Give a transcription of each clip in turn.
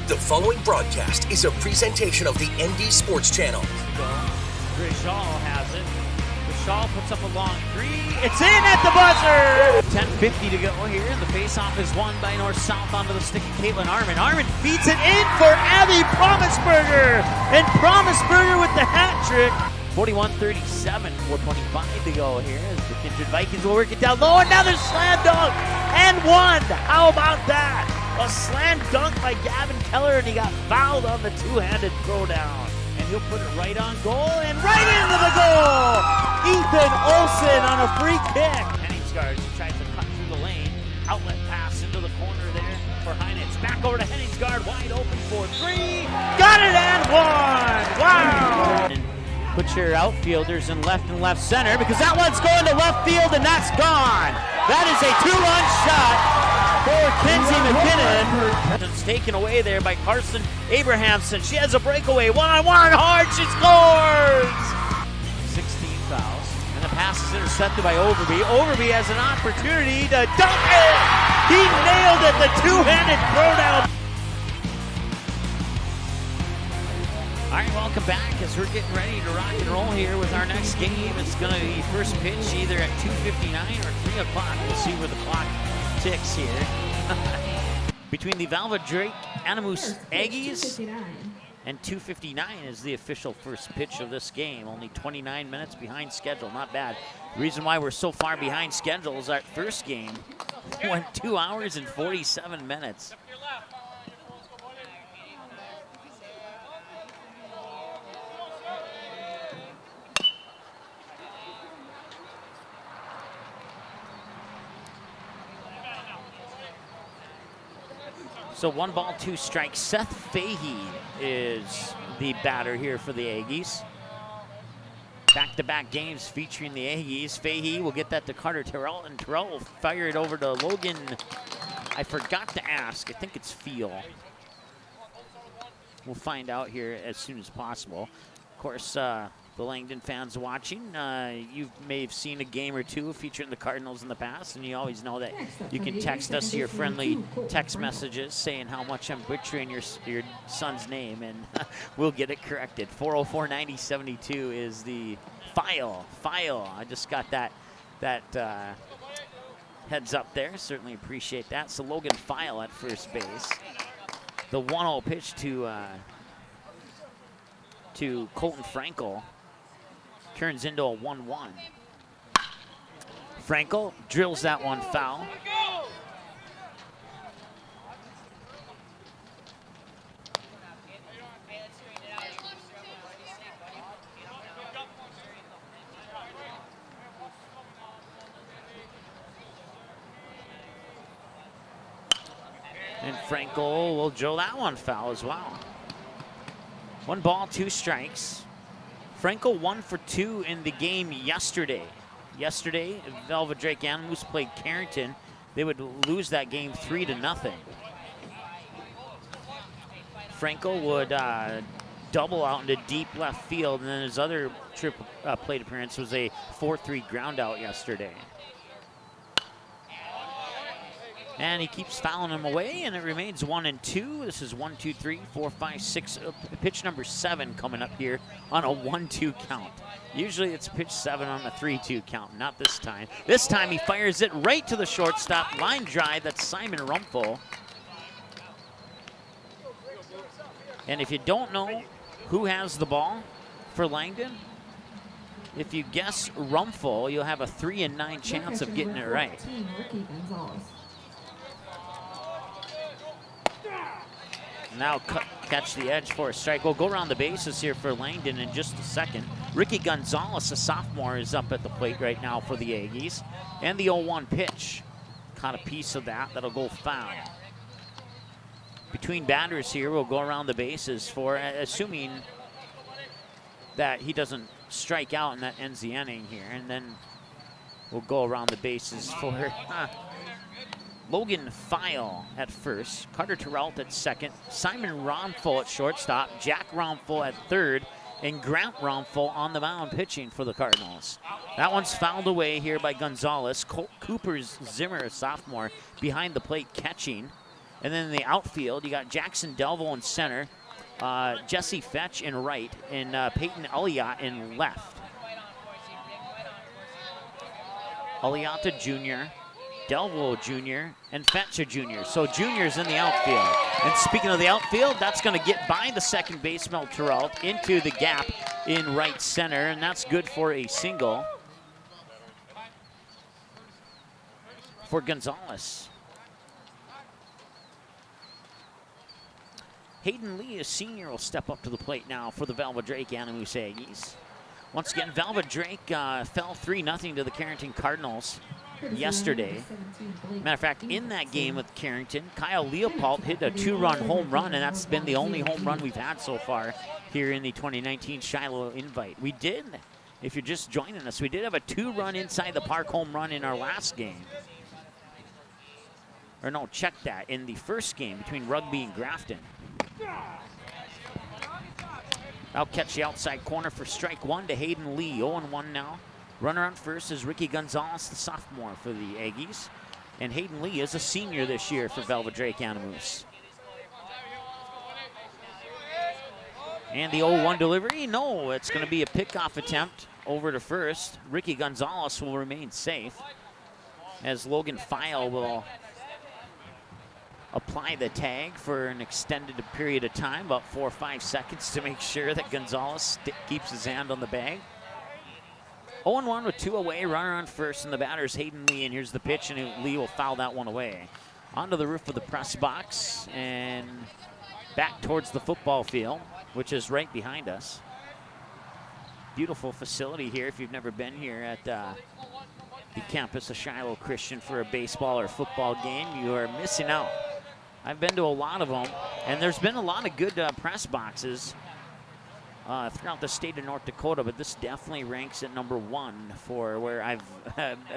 The following broadcast is a presentation of the ND Sports Channel. Grishal has it. Grishal puts up a long three. It's in at the buzzer! 10:50 to go here, and the faceoff is won by North-South onto the stick of Caitlin Armin. Armin feeds it in for Abby Promisberger, and Promisberger with the hat trick. 41-37, 4:25 to go here as the Kindred Vikings will work it down low. Another slam dunk and one. How about that? A slam dunk by Gavin Keller, and he got fouled on the two-handed throwdown. And he'll put it right on goal and right into the goal. Ethan Olsen on a free kick. Henningsgaard tries to cut through the lane. Outlet pass into the corner there for Heinitz. Back over to Henningsgaard, wide open for three. Got it and one. Wow. And put your outfielders in left and left center because that one's going to left field and that's gone. That is a two-run shot for Kenzie McKinnon. It's taken away there by Carson Abrahamson. She has a breakaway. One-on-one hard. She scores! 16 fouls. And the pass is intercepted by Overby. Overby has an opportunity to dunk it. He nailed it. The two-handed throwdown. All right, welcome back as we're getting ready to rock and roll here with our next game. It's going to be first pitch either at 2:59 or 3 o'clock. We'll see where the clock ticks here. Between the Velva Drake-Anamoose Aggies and 2:59 is the official first pitch of this game. Only 29 minutes behind schedule, not bad. The reason why we're so far behind schedule is our first game went 2 hours and 47 minutes. So 1 ball, 2 strikes. Seth Fahey is the batter here for the Aggies. Back-to-back games featuring the Aggies. Fahey will get that to Carter Terrell, and Terrell will fire it over to Logan. I forgot to ask. I think it's Feel. We'll find out here as soon as possible. Of course, the Langdon fans watching, you may have seen a game or two featuring the Cardinals in the past, and you always know that you can text us your friendly text messages saying how much I'm butchering your son's name, and we'll get it corrected. 404-9072 is the file. I just got that heads up there. Certainly appreciate that. So Logan File at first base. The 1-0 pitch to Colton Frankel turns into a 1-1. Frankel drills that one foul. And Frankel will drill that one foul as well. 1 ball, 2 strikes. Frankel 1 for 2 in the game yesterday. Yesterday, Velva Drake-Anamoose played Carrington. They would lose that game 3-0. Frankel would double out into deep left field, and then his other plate appearance was a 4-3 ground out yesterday. And he keeps fouling him away, and it remains 1-2. This is 1, 2, 3, 4, 5, 6. Pitch number 7 coming up here on a 1-2 count. Usually it's pitch 7 on a 3-2 count. Not this time. This time he fires it right to the shortstop. Line drive. That's Simon Rumpel. And if you don't know who has the ball for Langdon, if you guess Rumpel, you'll have a 3 in 9 chance of getting it right. Now catch the edge for a strike. We'll go around the bases here for Langdon in just a second. Ricky Gonzalez, a sophomore, is up at the plate right now for the Aggies. And the 0-1 pitch. Caught a piece of that. That'll go foul. Between batters here, we'll go around the bases for, assuming that he doesn't strike out and that ends the inning here. And then we'll go around the bases for Logan File at first, Carter Terrell at second, Simon Ronful at shortstop, Jack Ronful at third, and Grant Ronful on the mound pitching for the Cardinals. That one's fouled away here by Gonzalez. Colt Cooper's Zimmer, a sophomore, behind the plate catching. And then in the outfield, you got Jackson Delville in center, Jesse Fetch in right, and Peyton Elliott in left. Elliott Jr., Delville Jr., and Fetch Jr. So juniors in the outfield. And speaking of the outfield, that's going to get by the second baseman Terrell into the gap in right center, and that's good for a single for Gonzalez. Hayden Lee, a senior, will step up to the plate now for the Velva Drake-Anamoose Aggies. Once again, Velva Drake fell 3-0 to the Carrington Cardinals yesterday. Matter of fact, in that game with Carrington, Kyle Leopold hit a 2-run home run, and that's been the only home run we've had so far here in the 2019 Shiloh Invite. We did, if you're just joining us, we did have a 2-run inside the park home run in our last game. Or no, check that, in the first game between Rugby and Grafton. I'll catch the outside corner for strike one to Hayden Lee. 0-1 now. Runner on first is Ricky Gonzalez, the sophomore for the Aggies. And Hayden Lee is a senior this year for Velva Drake-Anamoose. And the 0-1 delivery, no, it's going to be a pickoff attempt over to first. Ricky Gonzalez will remain safe as Logan File will apply the tag for an extended period of time, about 4 or 5 seconds, to make sure that Gonzalez keeps his hand on the bag. 0-1 with 2 away, runner on first, and the batter's Hayden Lee, and here's the pitch, and Lee will foul that one away. Onto the roof of the press box and back towards the football field, which is right behind us. Beautiful facility here. If you've never been here at the campus of Shiloh Christian for a baseball or football game, you are missing out. I've been to a lot of them, and there's been a lot of good press boxes throughout the state of North Dakota, but this definitely ranks at number 1 for where I've,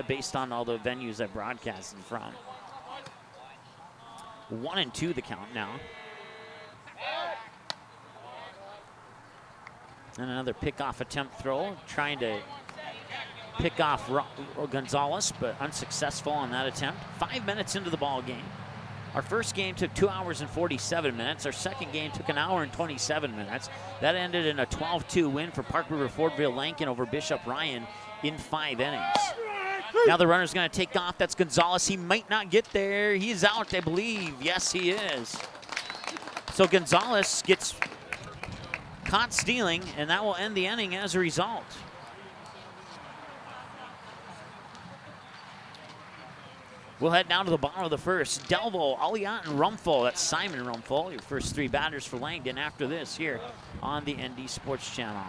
based on all the venues I've broadcasted from. 1-2 the count now. And another pickoff attempt throw, trying to pick off Gonzalez, but unsuccessful on that attempt. 5 minutes into the ball game. Our first game took 2 hours and 47 minutes. Our second game took 1 hour and 27 minutes. That ended in a 12-2 win for Park River Fordville Lankin over Bishop Ryan in 5 innings. Now the runner's going to take off. That's Gonzalez. He might not get there. He's out, I believe. Yes, he is. So Gonzalez gets caught stealing, and that will end the inning as a result. We'll head down to the bottom of the first. Delville, Elliott, and Rumful. That's Simon Rumful, your first 3 batters for Langdon after this here on the ND Sports Channel.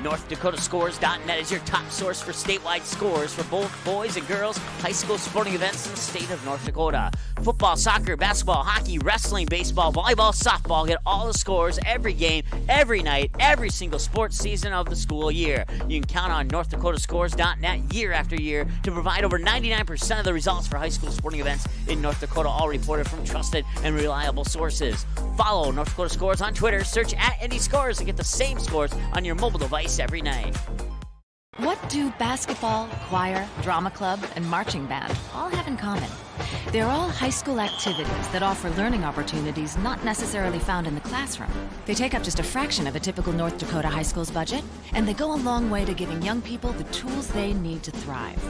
NorthDakotaScores.net is your top source for statewide scores for both boys and girls high school sporting events in the state of North Dakota. Football, soccer, basketball, hockey, wrestling, baseball, volleyball, softball. Get all the scores, every game, every night, every single sports season of the school year. You can count on NorthDakotaScores.net year after year to provide over 99% of the results for high school sporting events in North Dakota, all reported from trusted and reliable sources. Follow North Dakota Scores on Twitter. Search @NDScores to get the same scores on your mobile device every night. What do basketball, choir, drama club, and marching band all have in common? They're all high school activities that offer learning opportunities not necessarily found in the classroom. They take up just a fraction of a typical North Dakota high school's budget, and they go a long way to giving young people the tools they need to thrive.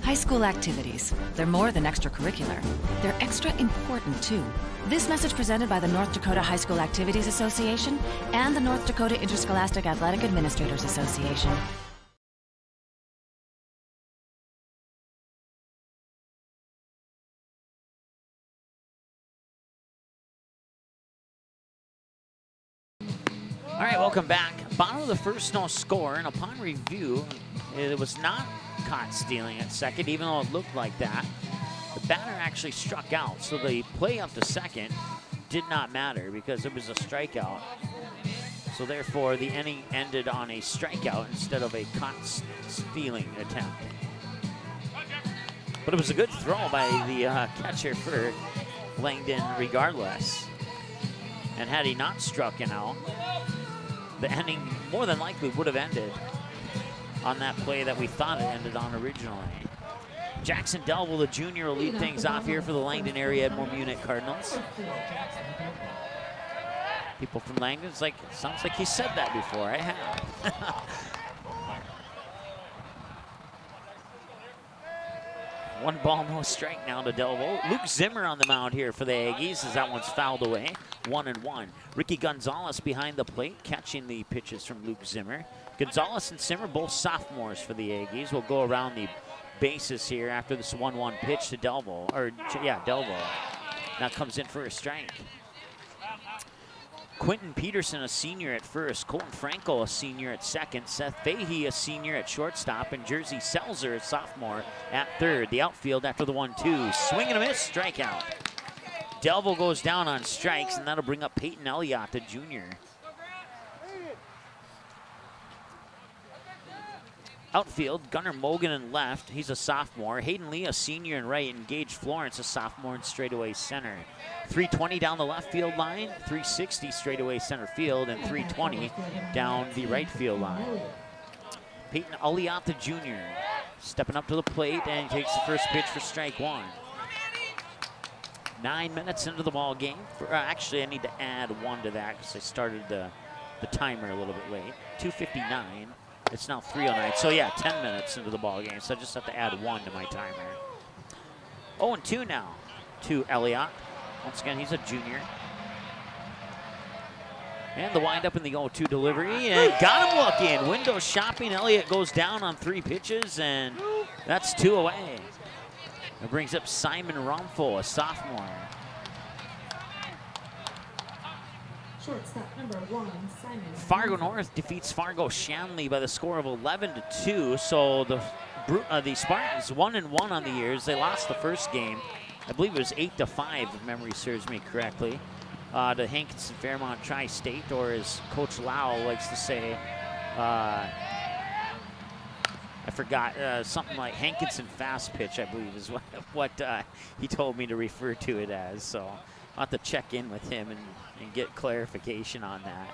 High school activities, they're more than extracurricular. They're extra important, too. This message presented by the North Dakota High School Activities Association and the North Dakota Interscholastic Athletic Administrators Association. All right, welcome back. Bottom of the first, no score, and upon review, it was not caught stealing at second, even though it looked like that. The batter actually struck out, so the play up to second did not matter because it was a strikeout. So therefore, the inning ended on a strikeout instead of a caught stealing attempt. But it was a good throw by the catcher for Langdon regardless. And had he not struck out, the inning more than likely would have ended on that play that we thought it ended on originally. Jackson Delville, the junior, will lead things off here for the Langdon area Edmore-Munich Cardinals. People from Langdon, it's like, sounds like he said that before. I have. One ball, no strike now to Delville. Luke Zimmer on the mound here for the Aggies as that one's fouled away. 1-1. Ricky Gonzalez behind the plate, catching the pitches from Luke Zimmer. Gonzalez and Zimmer, both sophomores for the Aggies, will go around the bases here after this 1-1 pitch to Delville. Delville. Now comes in for a strike. Quentin Peterson, a senior at first. Colton Franco, a senior at second. Seth Fahey, a senior at shortstop. And Jersey Selzer, a sophomore, at third. The outfield after the 1-2. Swing and a miss, strikeout. Delville goes down on strikes, and that'll bring up Peyton Elliott, the junior. Outfield, Gunnar Mogan in left. He's a sophomore. Hayden Lee, a senior in right. And Gage Florence, a sophomore in straightaway center. 320 down the left field line, 360 straightaway center field, and 320 down the right field line. Peyton Elliott, the junior, stepping up to the plate, and he takes the first pitch for strike one. 9 minutes into the ball game. Actually, I need to add one to that because I started the timer a little bit late. 2:59. It's now 3:09. So yeah, 10 minutes into the ball game. So I just have to add one to my timer. 0-2 now to Elliott. Once again, he's a junior. And the windup in the 0-2 delivery, and got him looking. Window shopping. Elliott goes down on 3 pitches, and that's 2 away. It brings up Simon Romfo, a sophomore. Shortstop number 1, Simon. Fargo North defeats Fargo Shanley by the score of 11-2. So the Spartans 1-1 on the years. They lost the first game. I believe it was 8-5, if memory serves me correctly, to Hankinson Fairmont Tri-State, or as Coach Lau likes to say, I forgot, something like Hankinson Fast Pitch, I believe is what he told me to refer to it as. So I'll have to check in with him and get clarification on that.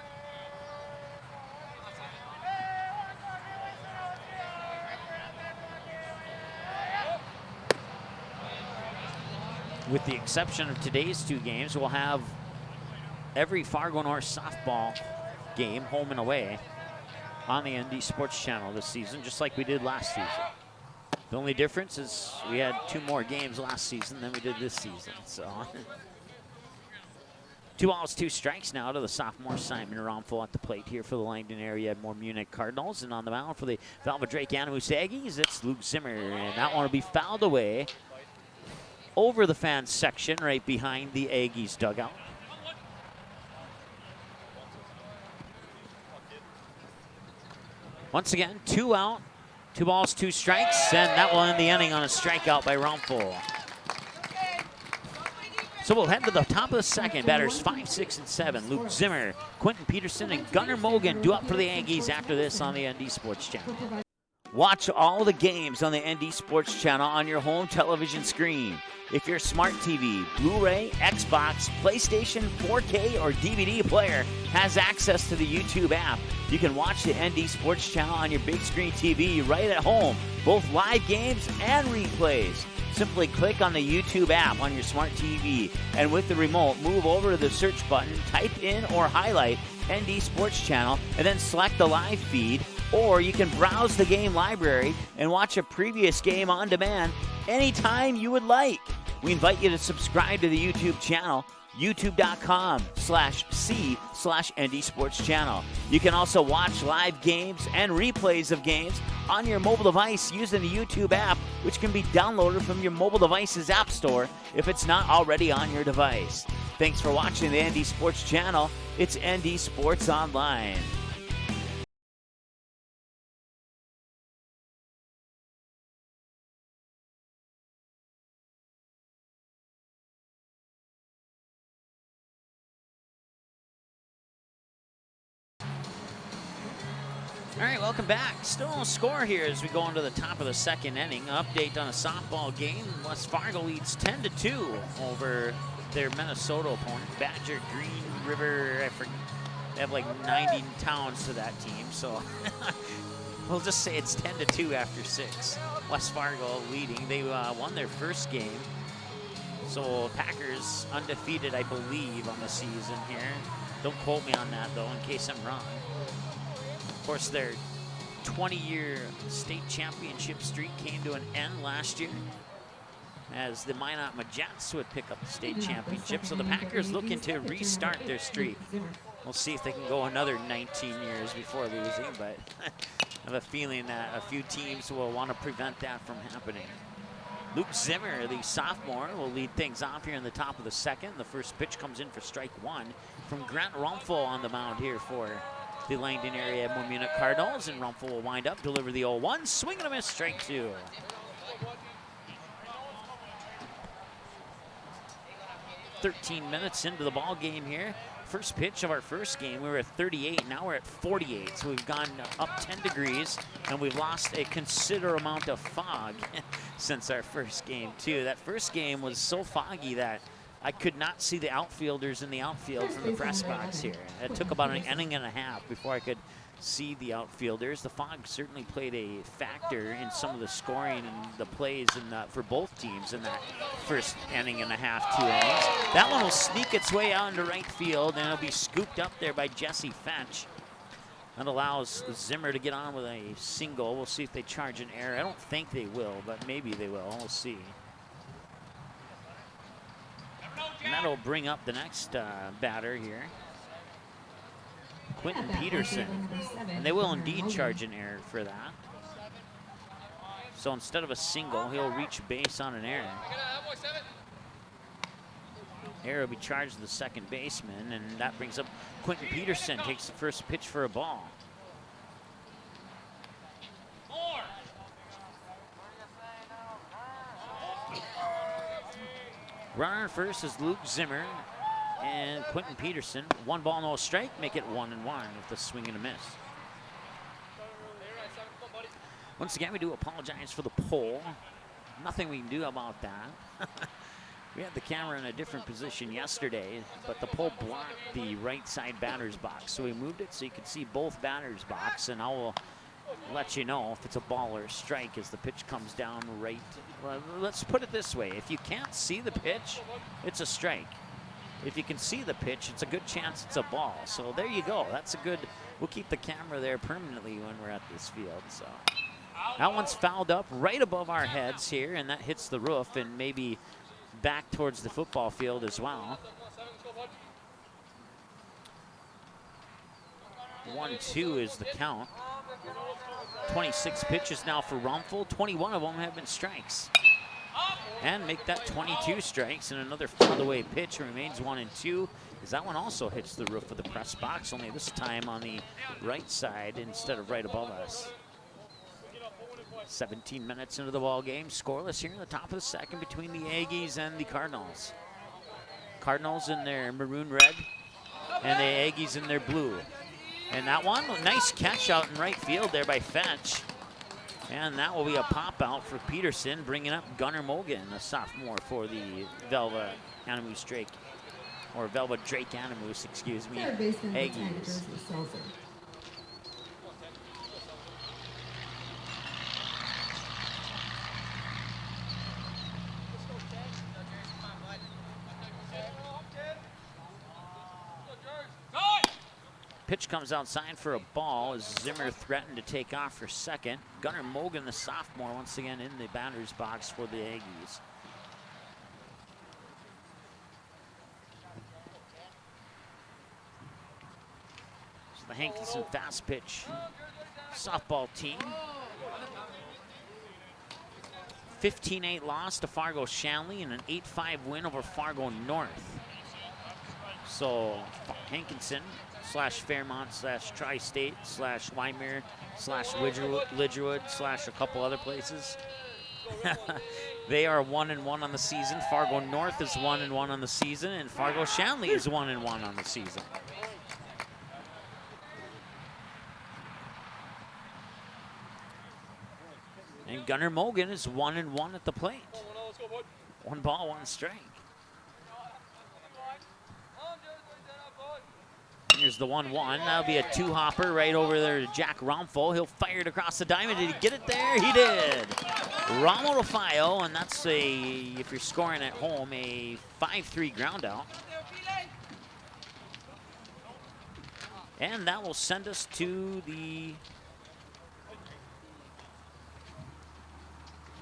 With the exception of today's 2 games, we'll have every Fargo North softball game, home and away, on the ND Sports Channel this season, just like we did last season. The only difference is we had 2 more games last season than we did this season. So 2 balls, 2 strikes now to the sophomore Simon Romfo at the plate here for the Langdon area Edmore-Munich Cardinals. And on the mound for the Velva Drake-Anamoose Aggies, it's Luke Zimmer. And that one will be fouled away over the fans section right behind the Aggies dugout. Once again, 2 out, 2 balls, 2 strikes, and that will end the inning on a strikeout by Romfo. So we'll head to the top of the second. Batters 5, 6, and 7. Luke Zimmer, Quentin Peterson, and Gunnar Mogan due up for the Aggies after this on the ND Sports Channel. Watch all the games on the ND Sports Channel on your home television screen. If your smart TV, Blu-ray, Xbox, PlayStation, 4K, or DVD player has access to the YouTube app, you can watch the ND Sports Channel on your big screen TV right at home, both live games and replays. Simply click on the YouTube app on your smart TV, and with the remote, move over to the search button, type in or highlight ND Sports Channel, and then select the live feed. Or you can browse the game library and watch a previous game on demand anytime you would like. We invite you to subscribe to the YouTube channel, youtube.com/c/ND Sports Channel. You can also watch live games and replays of games on your mobile device using the YouTube app, which can be downloaded from your mobile device's app store if it's not already on your device. Thanks for watching the ND Sports Channel. It's ND Sports Online. All right, welcome back. Still no score here as we go into the top of the second inning. Update on a softball game. West Fargo leads 10-2 over their Minnesota opponent, Badger Green River. I forget, they have like 90 towns to that team, so we'll just say it's 10-2 after 6. West Fargo leading. They won their first game. So Packers undefeated, I believe, on the season here. Don't quote me on that, though, in case I'm wrong. Of course, their 20-year state championship streak came to an end last year, as the Minot Majets would pick up the state championship. So the Packers looking to restart their streak. We'll see if they can go another 19 years before losing, but I have a feeling that a few teams will want to prevent that from happening. Luke Zimmer, the sophomore, will lead things off here in the top of the second. The first pitch comes in for strike one from Grant Rumpfel on the mound here for the Langdon area Edmore-Munich Cardinals, and Rumpfel will wind up, deliver the 0-1, swing and a miss, strike two. "13 minutes into the ball game here. First pitch of our first game, we were at 38, now we're at 48. So we've gone up 10 degrees, and we've lost a considerable amount of fog since our first game, too. That first game was so foggy that I could not see the outfielders in the outfield from the press box here. It took about an inning and a half before I could see the outfielders. The fog certainly played a factor in some of the scoring and the plays for both teams in that first inning and a half, 2 innings. That one will sneak its way out into right field, and it'll be scooped up there by Jesse Fench. That allows Zimmer to get on with a single. We'll see if they charge an error. I don't think they will, but maybe they will. We'll see. And that'll bring up the next batter here, Quentin Peterson, and they will indeed charge an error for that. So instead of a single, he'll reach base on an error. Error will be charged to the second baseman, and that brings up Quentin Peterson, takes the first pitch for a ball. Runner on first is Luke Zimmer and Quentin Peterson. 1 ball, no strike, make it 1-1 with a swing and a miss. Once again, we do apologize for the pole. Nothing we can do about that. We had the camera in a different position yesterday, but the pole blocked the right side batter's box. So we moved it so you could see both batters' box, and I will let you know if it's a ball or a strike as the pitch comes down right. Well, let's put it this way. If you can't see the pitch, it's a strike. If you can see the pitch, it's a good chance it's a ball. So there you go. That's a good, we'll keep the camera there permanently when we're at this field. So that one's fouled up right above our heads here, and that hits the roof and maybe back towards the football field as well. 1-2 is the count. 26 pitches now for Rumpfel. 21 of them have been strikes. And make that 22 strikes, and another fouled away pitch remains 1-2, as that one also hits the roof of the press box, only this time on the right side instead of right above us. 17 minutes into the ball game, scoreless here in the top of the second between the Aggies and the Cardinals. Cardinals in their maroon red, and the Aggies in their blue. And that one, a nice catch out in right field there by Fetch. And that will be a pop out for Peterson, bringing up Gunnar Mogan, a sophomore for the Velva Anamoose Drake, or Velva Drake-Anamoose, excuse me, Aggies. Pitch comes outside for a ball as Zimmer threatened to take off for second. Gunnar Mogan, the sophomore, once again in the batter's box for the Aggies. So the Hankinson fast pitch softball team. 15-8 loss to Fargo Shanley and an 8-5 win over Fargo North. So Hankinson / Fairmont / Tri-State / Wymer / Lidgerwood / a couple other places. They are 1-1 on the season. Fargo North is 1-1 on the season, and Fargo Shanley is 1-1 on the season. And Gunnar Mogan is 1-1 at the plate. 1 ball, 1 strike. Here's the 1-1. That'll be a 2-hopper right over there to Jack Rumpfel. He'll fire it across the diamond. Did he get it there? He did. Rommel to Fio, and that's if you're scoring at home, a 5-3 ground out. And that will send us to the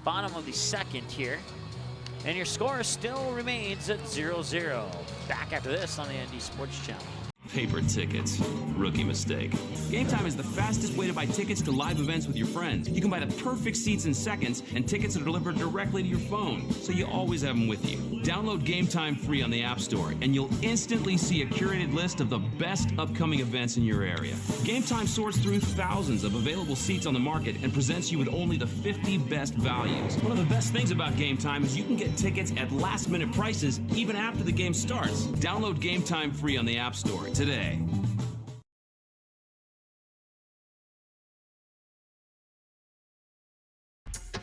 bottom of the second here. And your score still remains at 0-0. Back after this on the ND Sports Channel. Paper tickets. Rookie mistake. Game Time is the fastest way to buy tickets to live events with your friends. You can buy the perfect seats in seconds, and tickets are delivered directly to your phone, so you always have them with you. Download Game Time free on the App Store, and you'll instantly see a curated list of the best upcoming events in your area. Game Time sorts through thousands of available seats on the market and presents you with only the 50 best values. One of the best things about Game Time is you can get tickets at last-minute prices even after the game starts. Download Game Time free on the App Store today.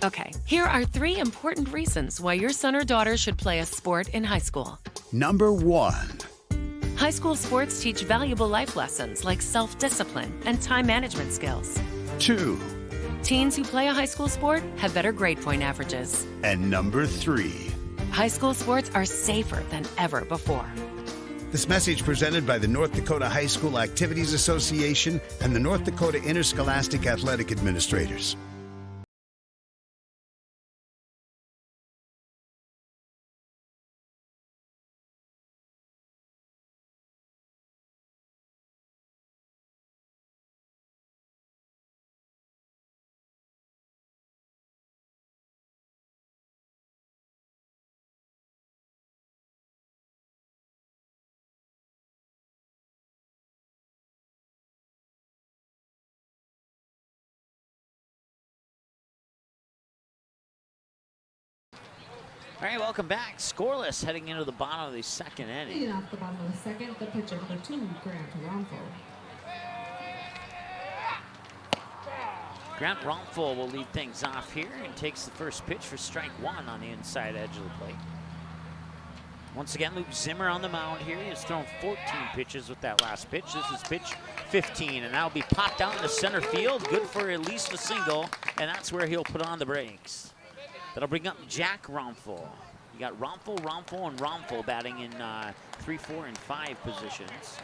Okay, here are 3 important reasons why your son or daughter should play a sport in high school. Number 1. High school sports teach valuable life lessons like self-discipline and time management skills. 2. Teens who play a high school sport have better grade point averages. And number 3. High school sports are safer than ever before. This message presented by the North Dakota High School Activities Association and the North Dakota Interscholastic Athletic Administrators. All right, welcome back. Scoreless heading into the bottom of the second inning. Leading off the bottom of the second, the pitcher number 2, Grant Romful. Grant Romful will lead things off here and takes the first pitch for strike 1 on the inside edge of the plate. Once again, Luke Zimmer on the mound here. He has thrown 14 pitches with that last pitch. This is pitch 15, and that'll be popped out into center field. Good for at least a single, and that's where he'll put on the brakes. That'll bring up Jack Romful. You got Romful, Romful, and Romful batting in 3, 4, and 5 positions.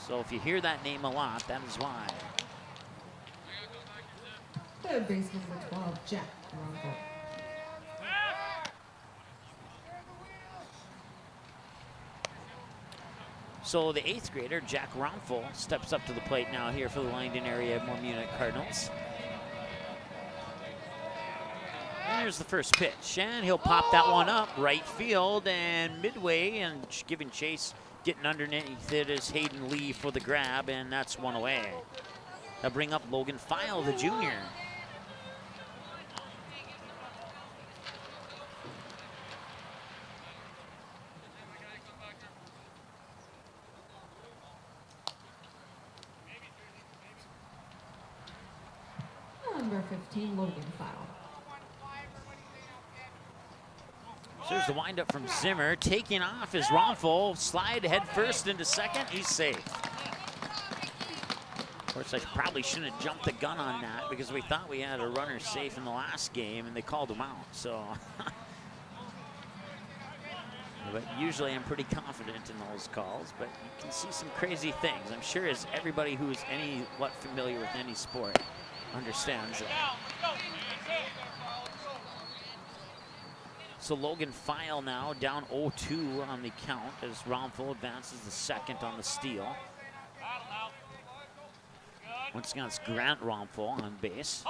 So if you hear that name a lot, that is why. Third baseman number 12, Jack Romful. So the 8th grader, Jack Romful, steps up to the plate now here for the Langdon area Edmore-Munich Cardinals. And here's the first pitch, and he'll pop that one up right field, and midway and giving chase, getting underneath it is Hayden Lee for the grab, and that's one away. They'll bring up Logan File, the junior. Number 15, Logan File. So there's the windup from Zimmer. Taking off is Romful. Slide head first into second. He's safe. Of course, I probably shouldn't have jumped the gun on that because we thought we had a runner safe in the last game and they called him out. So, but usually I'm pretty confident in those calls. But you can see some crazy things. I'm sure as everybody who is what familiar with any sport understands that. So Logan File now down 0-2 on the count as Romful advances the second on the steal. Once again, it's Grant Romful on base.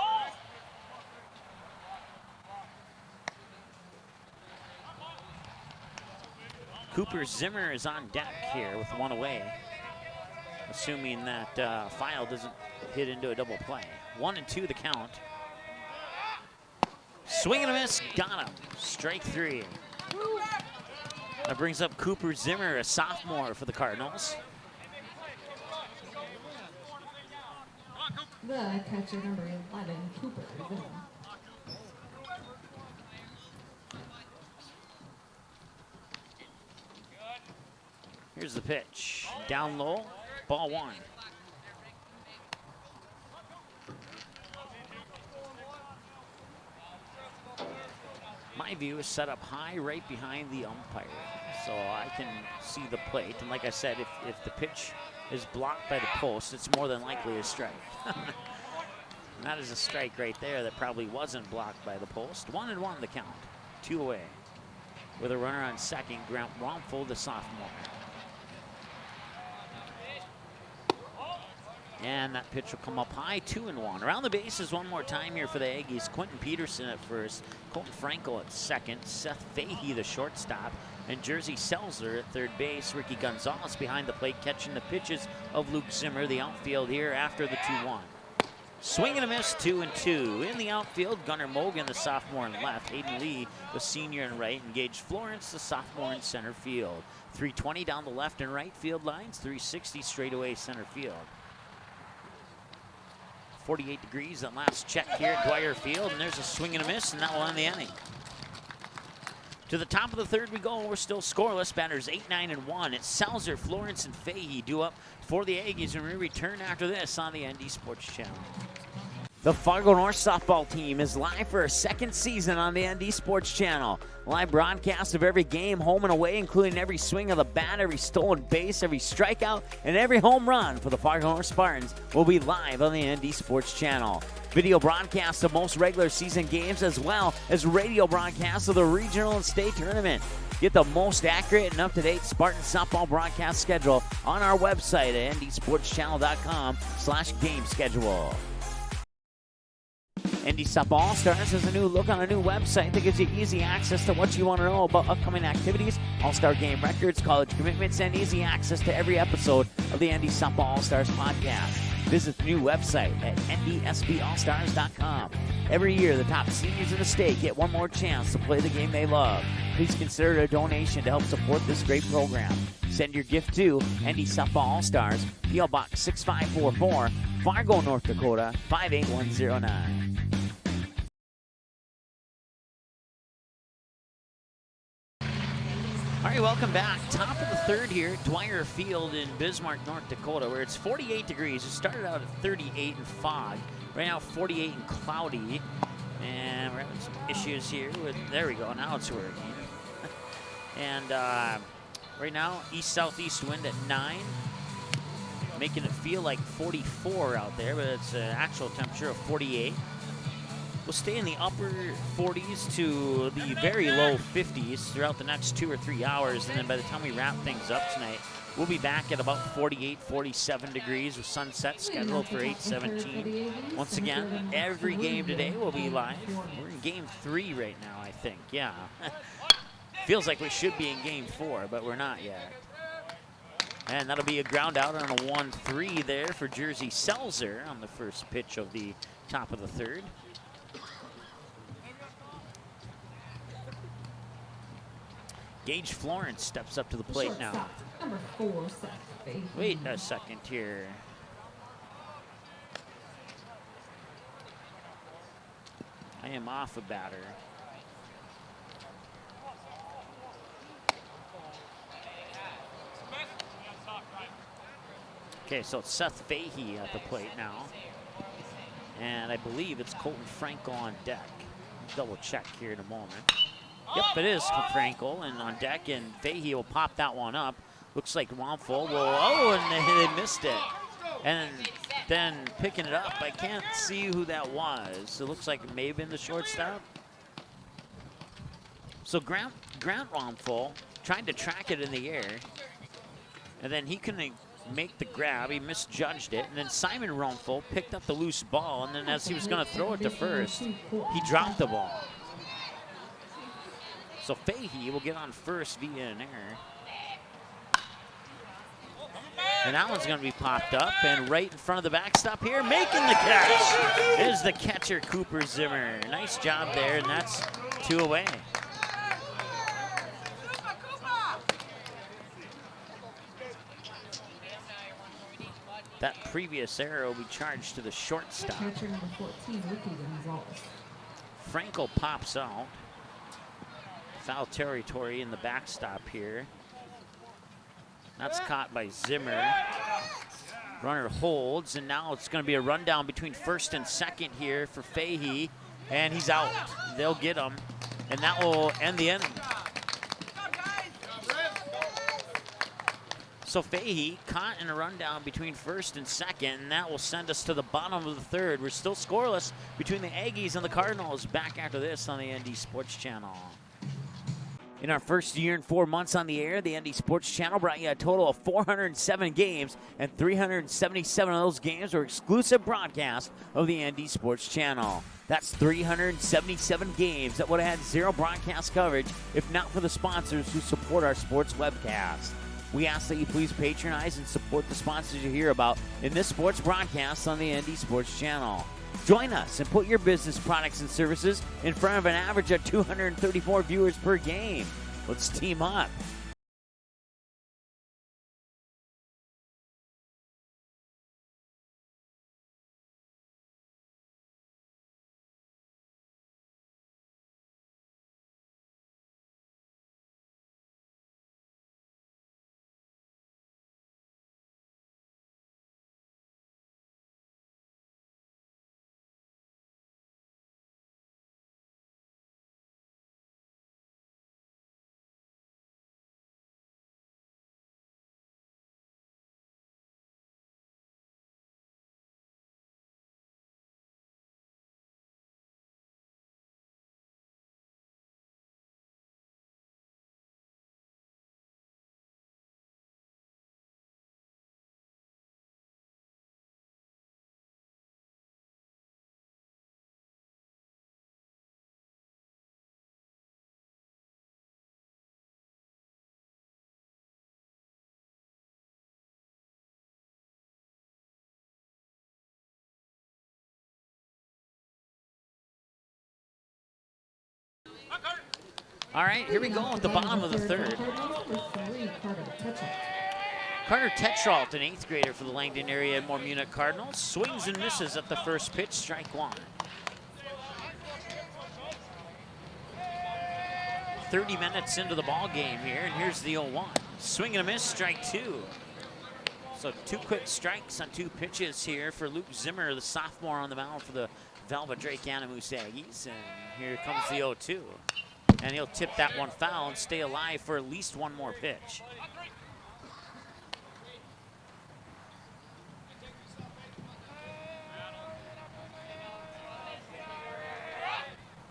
Cooper Zimmer is on deck here with one away, assuming that File doesn't hit into a double play. 1-2 the count. Swing and a miss, got him. Strike 3. That brings up Cooper Zimmer, a sophomore for the Cardinals. The catcher number 11, Cooper Zimmer. Here's the pitch. Down low, ball 1. my view is set up high right behind the umpire, so I can see the plate. And like I said, if the pitch is blocked by the post, it's more than likely a strike. That is a strike right there that probably wasn't blocked by the post. 1-1 the count, 2 away. With a runner on second, Grant Romful, the sophomore. And that pitch will come up high, 2-1. Around the bases one more time here for the Aggies. Quentin Peterson at first, Colton Frankel at second, Seth Fahey the shortstop, and Jersey Selzer at third base. Ricky Gonzalez behind the plate catching the pitches of Luke Zimmer, the outfield here after the 2-1. Swing and a miss, 2-2. In the outfield, Gunnar Mogan, the sophomore in left, Hayden Lee, the senior in right, and Gage Florence, the sophomore in center field. 320 down the left and right field lines, 360 straightaway center field. 48 degrees on last check here at Dwyer Field, and there's a swing and a miss, and that will end the inning. To the top of the third we go. We're still scoreless. Batters 8, 9, and 1. It's Selzer, Florence, and Fahey due up for the Aggies, and we return after this on the ND Sports Channel. The Fargo North softball team is live for a second season on the ND Sports Channel. Live broadcast of every game, home and away, including every swing of the bat, every stolen base, every strikeout, and every home run for the Fargo North Spartans will be live on the ND Sports Channel. Video broadcasts of most regular season games, as well as radio broadcasts of the regional and state tournament. Get the most accurate and up-to-date Spartan softball broadcast schedule on our website at ndsportschannel.com/game schedule. ND Softball All-Stars has a new look on a new website that gives you easy access to what you want to know about upcoming activities, All-Star game records, college commitments, and easy access to every episode of the ND Softball All-Stars podcast. Visit the new website at ndsballstars.com. Every year, the top seniors in the state get one more chance to play the game they love. Please consider a donation to help support this great program. Send your gift to ND Softball All-Stars, P.O. Box 6544, Fargo, North Dakota, 58109. All right, welcome back. Top of the third here at Dwyer Field in Bismarck, North Dakota, where it's 48 degrees. It started out at 38 and fog. Right now, 48 and cloudy. And we're having some issues here with, there we go, now it's working. And right now, east-southeast wind at 9, making it feel like 44 out there, but it's an actual temperature of 48. We'll stay in the upper 40s to the very low 50s throughout the next 2 or 3 hours, and then by the time we wrap things up tonight, we'll be back at about 48, 47 degrees with sunset scheduled for 8:17. Once again, every game today will be live. We're in game 3 right now, I think. Yeah. Feels like we should be in game 4, but we're not yet. And that'll be a ground out on a 1-3 there for Jersey Selzer on the first pitch of the top of the third. Gage Florence steps up to the plate now. Number 4, Seth Fahey. Wait a second here. I am off a batter. Okay, so it's Seth Fahey at the plate now. And I believe it's Colton Frankel on deck. Double check here in a moment. Yep, it is Frankel and on deck, and Fahey will pop that one up. Looks like Romful will, and they missed it. And then picking it up, I can't see who that was. It looks like it may have been the shortstop. So Grant Romful tried to track it in the air, and then he couldn't make the grab. He misjudged it, and then Simon Romful picked up the loose ball, and then as he was going to throw it to first, he dropped the ball. So Fahey will get on first via an error. And that one's going to be popped up, and right in front of the backstop here, making the catch is the catcher, Cooper Zimmer. Nice job there, and that's 2 away. That previous error will be charged to the shortstop. Catcher number 14, Ricky Gonzalez. Frankel pops out. Foul territory in the backstop here. That's caught by Zimmer. Runner holds, and now it's going to be a rundown between first and second here for Fahey, and he's out. They'll get him. and that will end the inning. So Fahey caught in a rundown between first and second, and that will send us to the bottom of the third. We're still scoreless between the Aggies and the Cardinals. Back after this on the ND Sports Channel. In our first year and 4 months on the air, the ND Sports Channel brought you a total of 407 games, and 377 of those games were exclusive broadcasts of the ND Sports Channel. That's 377 games that would have had zero broadcast coverage if not for the sponsors who support our sports webcast. We ask that you please patronize and support the sponsors you hear about in this sports broadcast on the ND Sports Channel. Join us and put your business products and services in front of an average of 234 viewers per game. Let's team up. All right, here we go at the bottom of the third. Carter Tetrault, an 8th grader for the Langdon area Edmore-Munich Cardinals, swings and misses at the first pitch, strike one. 30 minutes into the ball game here, and here's the 0-1. Swing and a miss, strike two. So 2 quick strikes on 2 pitches here for Luke Zimmer, the sophomore on the mound for the Velva Drake-Anamoose Aggies, and here comes the 0-2. And he'll tip that one foul and stay alive for at least one more pitch.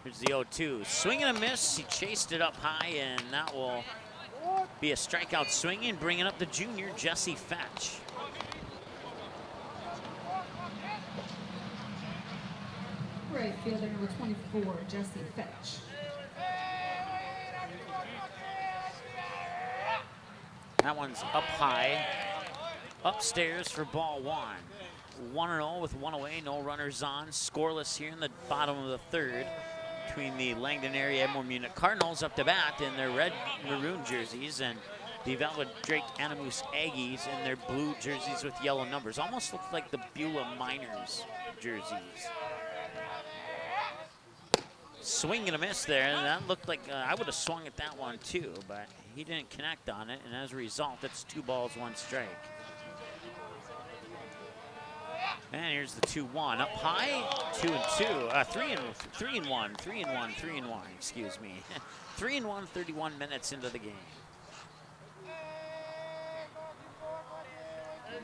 Here's the 0-2. Swing and a miss. He chased it up high, and that will be a strikeout swinging, bringing up the junior, Jesse Fetch. Right fielder number 24, Jesse Fetch. That one's up high, upstairs for ball one. 1-0 with 1 away, no runners on. Scoreless here in the bottom of the third between the Langdon area Edmore-Munich Cardinals up to bat in their red maroon jerseys, and the Velva Drake-Anamoose Aggies in their blue jerseys with yellow numbers. Almost looks like the Beulah Miners jerseys. Swing and a miss there, and that looked like I would have swung at that one too, but he didn't connect on it, and as a result, it's 2 balls, 1 strike. And here's the 2-1 up high, 2-2, 3-1, excuse me. 3-1, 31 minutes into the game.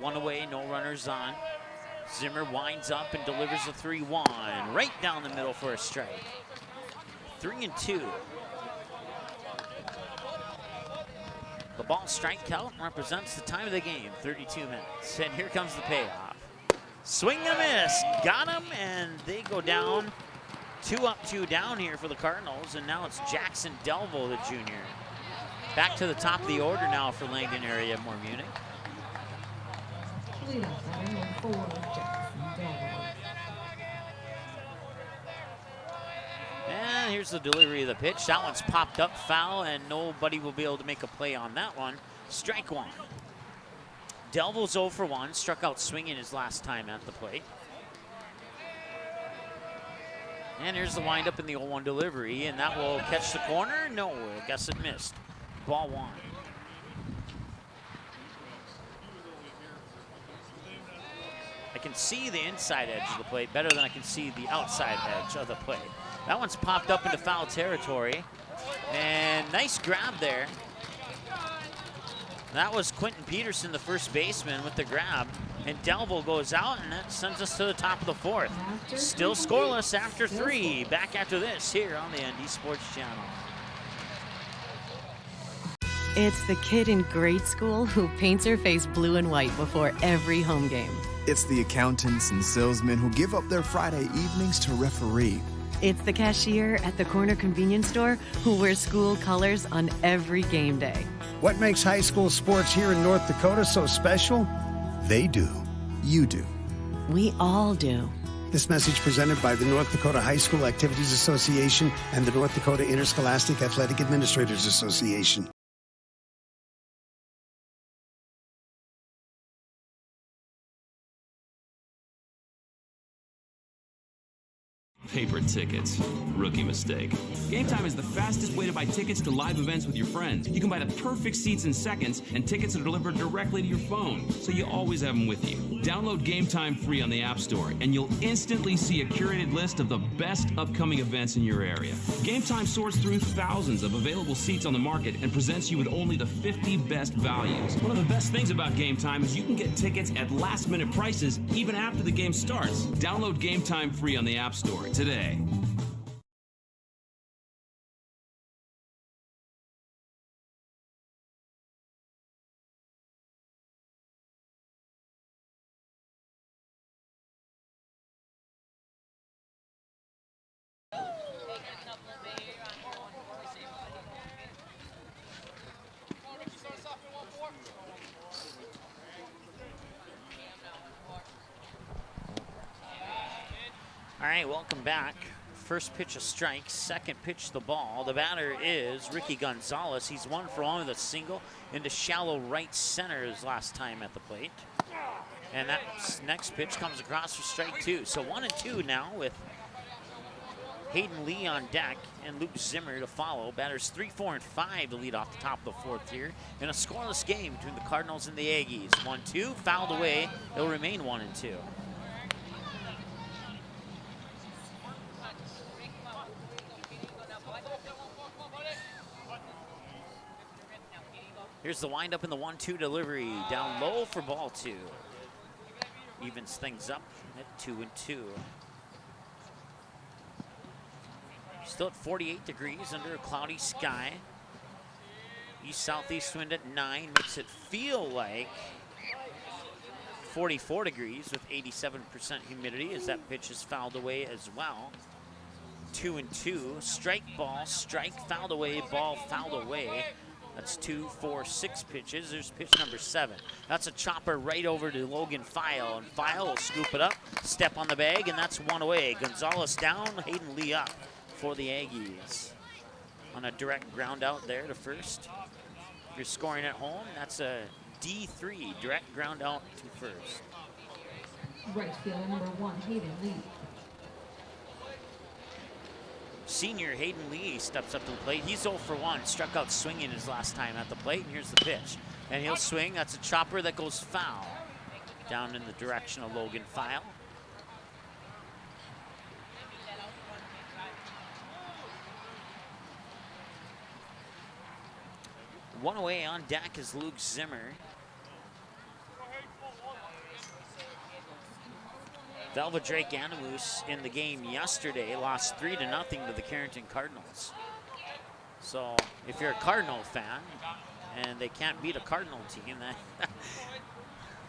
1 away, no runners on. Zimmer winds up and delivers a 3-1 right down the middle for a strike. 3-2. The ball strike count represents the time of the game, 32 minutes. And here comes the payoff. Swing and a miss, got him, and they go down. 2 up, 2 down here for the Cardinals, and now it's Jackson Delvo, the junior. Back to the top of the order now for Langdon area Edmore-Munich. And here's the delivery of the pitch. That one's popped up foul, and nobody will be able to make a play on that one. Strike one. Delvo's 0 for 1, struck out swinging his last time at the plate. And here's the windup in the 0-1 delivery, and that will catch the corner. No, I guess it missed. Ball one. I can see the inside edge of the plate better than I can see the outside edge of the plate. That one's popped up into foul territory. And nice grab there. That was Quentin Peterson, the first baseman, with the grab. And Delville goes out, and that sends us to the top of the fourth. Still scoreless after 3. Back after this here on the ND Sports Channel. It's the kid in grade school who paints her face blue and white before every home game. It's the accountants and salesmen who give up their Friday evenings to referee. It's the cashier at the corner convenience store who wears school colors on every game day. What makes high school sports here in North Dakota so special? They do. You do. We all do. This message presented by the North Dakota High School Activities Association and the North Dakota Interscholastic Athletic Administrators Association. Paper tickets. Rookie mistake. Game Time is the fastest way to buy tickets to live events with your friends. You can buy the perfect seats in seconds, and tickets are delivered directly to your phone, so you always have them with you. Download Game Time free on the App Store, and you'll instantly see a curated list of the best upcoming events in your area. Game Time sorts through thousands of available seats on the market and presents you with only the 50 best values. One of the best things about Game Time is you can get tickets at last-minute prices even after the game starts. Download Game Time free on the App Store today. All right, welcome back. First pitch a strike, second pitch the ball. The batter is Ricky Gonzalez. He's 1 for 1 with a single into shallow right center his last time at the plate. And that next pitch comes across for strike 2. So 1-2 now with Hayden Lee on deck and Luke Zimmer to follow. Batters 3, 4, and 5 to lead off the top of the fourth here in a scoreless game between the Cardinals and the Aggies. 1-2, fouled away. It'll remain 1-2. Here's the windup in the 1-2 delivery. Down low for ball 2. Evens things up at 2-2. Still at 48 degrees under a cloudy sky. East-southeast wind at 9 makes it feel like 44 degrees with 87% humidity as that pitch is fouled away as well. 2-2. Strike ball, strike, fouled away, ball fouled away. That's 2, 4, 6 pitches. There's pitch number 7. That's a chopper right over to Logan File, and File will scoop it up, step on the bag, and that's 1 away. Gonzalez down, Hayden Lee up for the Aggies. On a direct ground out there to first. If you're scoring at home, that's a D3, direct ground out to first. Right fielder number 1, Hayden Lee. Senior Hayden Lee steps up to the plate. He's 0 for 1, struck out swinging his last time at the plate, and here's the pitch. And he'll swing, that's a chopper that goes foul. Down in the direction of Logan File. One away on deck is Luke Zimmer. Velva Drake-Anamoose in the game yesterday lost 3-0 to the Carrington Cardinals. So if you're a Cardinal fan and they can't beat a Cardinal team,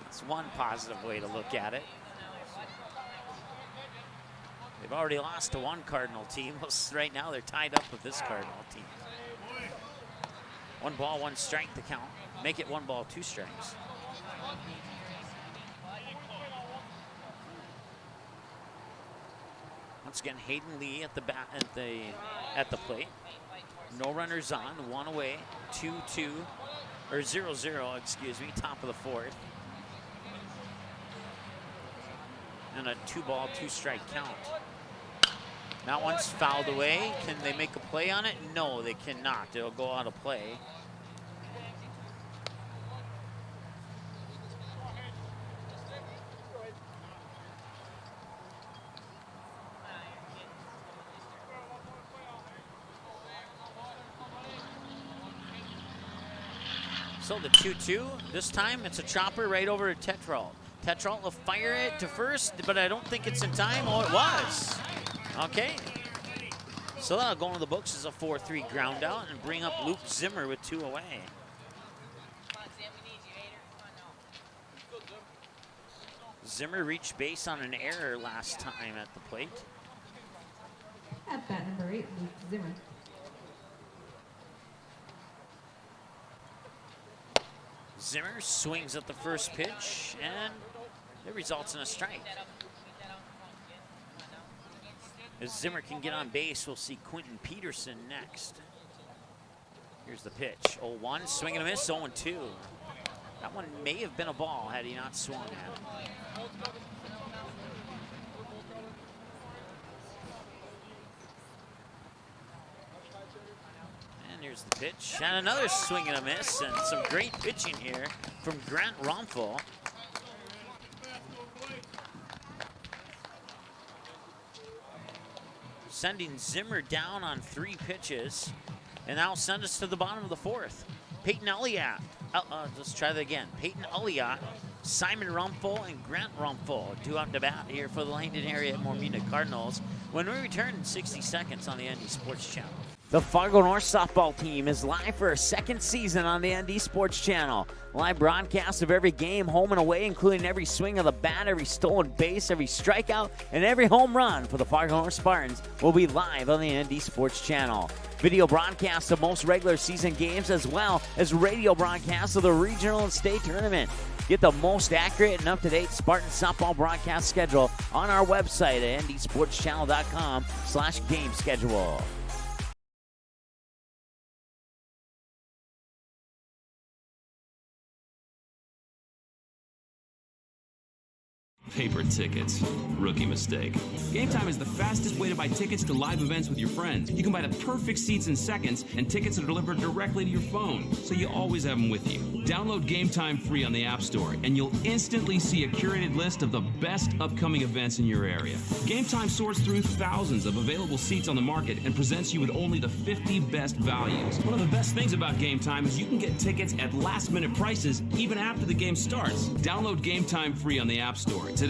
that's one positive way to look at it. They've already lost to one Cardinal team. Right now they're tied up with this Cardinal team. 1 ball, 1 strike to count. Make it 1 ball, 2 strikes. Once again, Hayden Lee at the plate. No runners on, 1 away, 2-2, or 0-0, excuse me, top of the fourth. And a 2 ball, 2 strike count. That one's fouled away. Can they make a play on it? No, they cannot. It'll go out of play. So the 2-2, this time it's a chopper right over to Tetrol. Tetrol will fire it to first, but I don't think it's in time. Oh, it was. Okay. So that'll go into the books as a 4-3 ground out and bring up Luke Zimmer with 2 away. Zimmer reached base on an error last time at the plate. At bat number 8, Luke Zimmer. Zimmer swings at the first pitch, and it results in a strike. As Zimmer can get on base, we'll see Quentin Peterson next. Here's the pitch. 0-1, swing and a miss, 0-2. That one may have been a ball had he not swung at it. And here's the pitch, and another swing and a miss, and some great pitching here from Grant Romfel. Sending Zimmer down on 3 pitches, and that'll send us to the bottom of the 4th. Peyton Elliott, let's try that again. Peyton Elliott, Simon Rumfel, and Grant Rumfel due up to bat here for the Langdon area Edmore-Munich Cardinals when we return in 60 seconds on the ND Sports Channel. The Fargo North softball team is live for a 2nd season on the ND Sports Channel. Live broadcast of every game, home and away, including every swing of the bat, every stolen base, every strikeout, and every home run for the Fargo North Spartans will be live on the ND Sports Channel. Video broadcasts of most regular season games as well as radio broadcasts of the regional and state tournament. Get the most accurate and up-to-date Spartan softball broadcast schedule on our website at ndsportschannel.com/game schedule. Paper tickets. Rookie mistake. Game Time is the fastest way to buy tickets to live events with your friends. You can buy the perfect seats in seconds, and tickets are delivered directly to your phone, so you always have them with you. Download Game Time free on the App Store, and you'll instantly see a curated list of the best upcoming events in your area. Game Time sorts through thousands of available seats on the market and presents you with only the 50 best values. One of the best things about Game Time is you can get tickets at last-minute prices even after the game starts. Download Game Time free on the App Store today.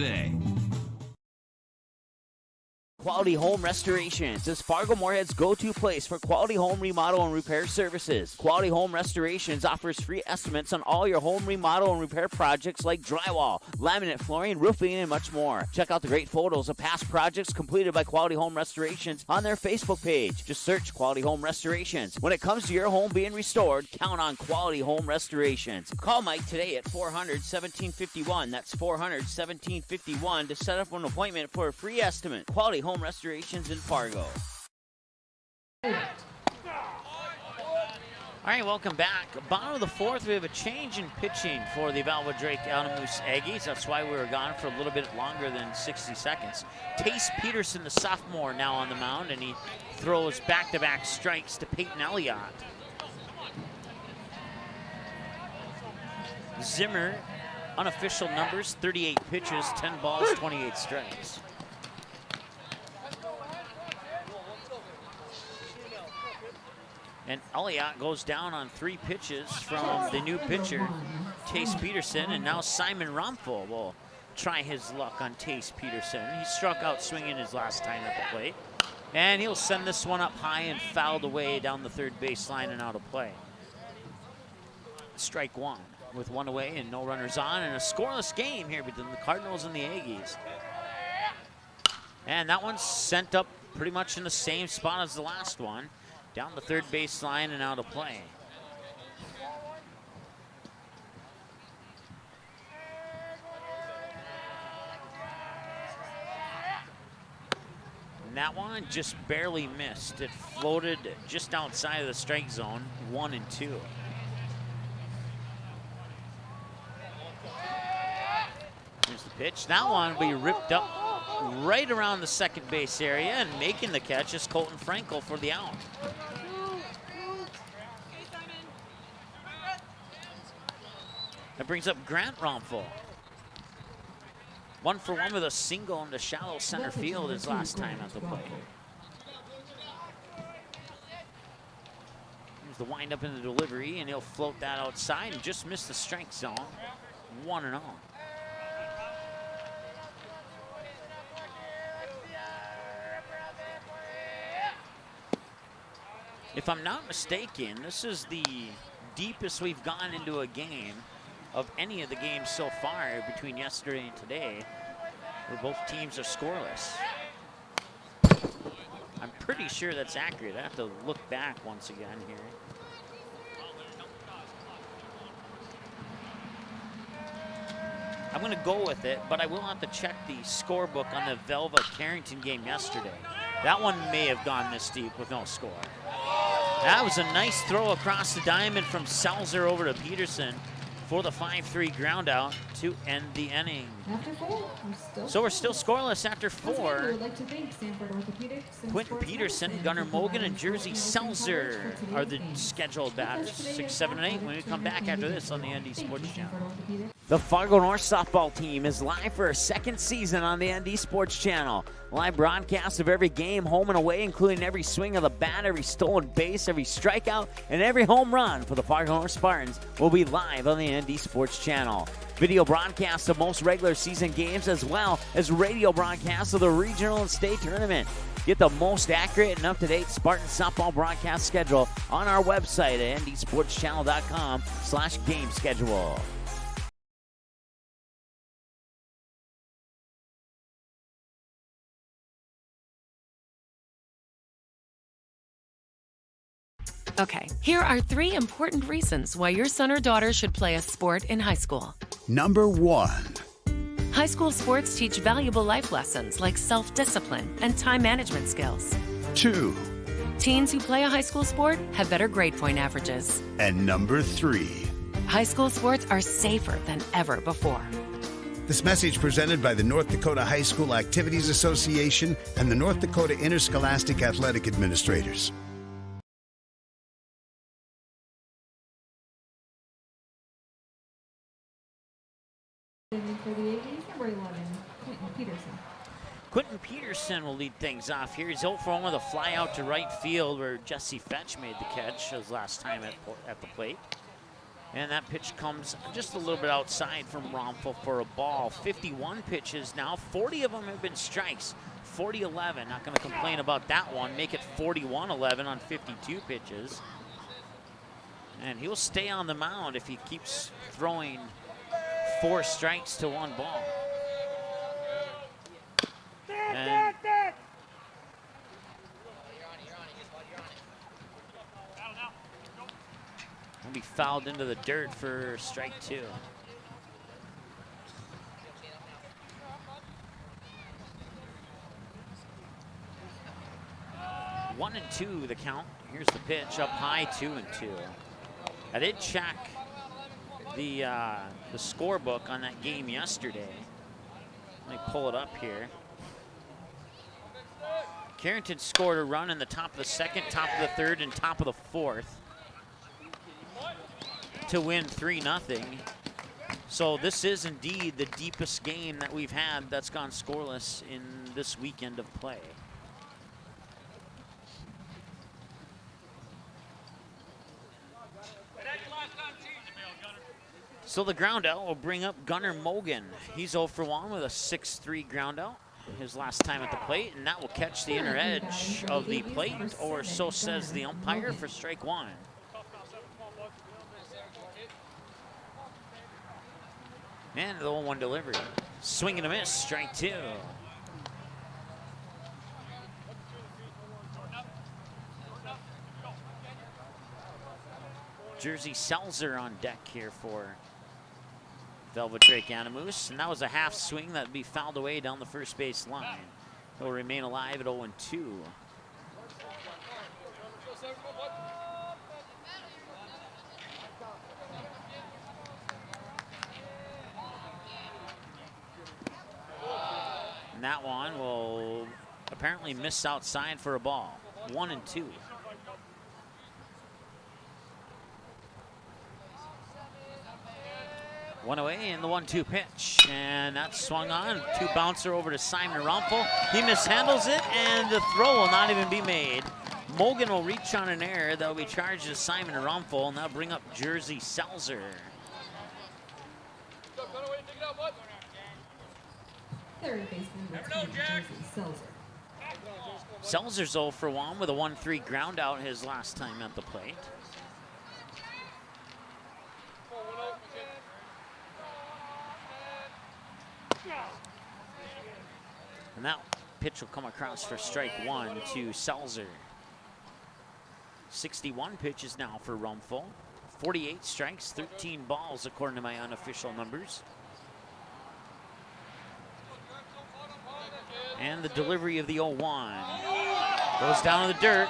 Quality Home Restorations is Fargo Moorhead's go-to place for quality home remodel and repair services. Quality Home Restorations offers free estimates on all your home remodel and repair projects like drywall, laminate flooring, roofing, and much more. Check out the great photos of past projects completed by Quality Home Restorations on their Facebook page. Just search Quality Home Restorations. When it comes to your home being restored, count on Quality Home Restorations. Call Mike today at 400-1751. That's 400-1751 to set up an appointment for a free estimate. Quality Home Restorations in Fargo. All right, welcome back. Bottom of the 4th, we have a change in pitching for the Velva Drake-Anamoose Aggies. That's why we were gone for a little bit longer than 60 seconds. Tace Peterson, the sophomore, now on the mound, and he throws back-to-back strikes to Peyton Elliott. Zimmer, unofficial numbers, 38 pitches, 10 balls, 28 strikes. And Elliott goes down on 3 pitches from the new pitcher, Tace Peterson, and now Simon Romfel will try his luck on Tace Peterson. He struck out swinging his last time at the plate, and he'll send this one up high and fouled away down the 3rd baseline and out of play. Strike 1 with 1 away and no runners on, and a scoreless game here between the Cardinals and the Aggies. And that one's sent up pretty much in the same spot as the last one. Down the 3rd baseline and out of play. And that one just barely missed. It floated just outside of the strike zone, 1 and 2. Here's the pitch. That one will be ripped up right around the 2nd base area, and making the catch is Colton Frankel for the out. That brings up Grant Romfel. 1 for 1 with a single into shallow center field his last time at the plate. Here's the wind up in the delivery, and he'll float that outside and just miss the strike zone. 1-0. If I'm not mistaken, this is the deepest we've gone into a game of any of the games so far between yesterday and today, where both teams are scoreless. I'm pretty sure that's accurate. I have to look back once again here. I'm going to go with it, but I will have to check the scorebook on the Velva-Carrington game yesterday. That one may have gone this deep with no score. That was a nice throw across the diamond from Selzer over to Peterson for the 5-3 ground out to end the inning. So we're still scoreless after 4. Quentin Peterson, Gunnar Mogan, and Jersey Selzer are the scheduled batters. 6, 7, and 8 when we come back after this on the ND Sports Channel. The Fargo North softball team is live for a second season on the ND Sports Channel. Live broadcast of every game, home and away, including every swing of the bat, every stolen base, every strikeout, and every home run for the Fargo North Spartans will be live on the ND Sports Channel. Video broadcasts of most regular season games, as well as radio broadcasts of the regional and state tournament. Get the most accurate and up-to-date Spartan softball broadcast schedule on our website at ndsportschannel.com/game schedule. Okay, here are 3 important reasons why your son or daughter should play a sport in high school. Number 1. High school sports teach valuable life lessons like self-discipline and time management skills. 2. Teens who play a high school sport have better grade point averages. And number 3. High school sports are safer than ever before. This message presented by the North Dakota High School Activities Association and the North Dakota Interscholastic Athletic Administrators. For the Aggies, number 11, Quentin Peterson. Quentin Peterson will lead things off here. He's 0 for 1 with a fly out to right field where Jesse Fetch made the catch his last time at the plate. And that pitch comes just a little bit outside from Romfel for a ball. 51 pitches now, 40 of them have been strikes. 40-11, not going to complain about that one. Make it 41-11 on 52 pitches. And he'll stay on the mound if he keeps throwing 4 strikes to 1 ball. And will be fouled into the dirt for strike 2. One and 2 the count. Here's the pitch up high, 2-2. I did check the scorebook on that game yesterday. Let me pull it up here. Carrington scored a run in the top of the 2nd, top of the 3rd, and top of the 4th to win 3-0. So this is indeed the deepest game that we've had that's gone scoreless in this weekend of play. So the ground out will bring up Gunnar Mogan. He's 0 for 1 with a 6-3 ground out. His last time at the plate, and that will catch the inner edge of the plate, or so says the umpire, for strike 1. And the 0-1 delivery. Swing and a miss, strike 2. Jersey Selzer on deck here for Velva Drake-Anamoose, and that was a half swing that would be fouled away down the first base line. He'll remain alive at 0-2. And that one will apparently miss outside for a ball. 1-2. One away in the 1-2 pitch, and that's swung on. 2 bouncer over to Simon Rumpel. He mishandles it, and the throw will not even be made. Mogan will reach on an error. That'll be charged to Simon Rumpel, and that'll bring up Jersey Selzer. Third baseman with Jersey Selzer. Selzer's 0 for 1 with a 1-3 ground out his last time at the plate. And that pitch will come across for strike 1 to Selzer. 61 pitches now for Rumpel. 48 strikes, 13 balls according to my unofficial numbers. And the delivery of the 0-1. Goes down to the dirt.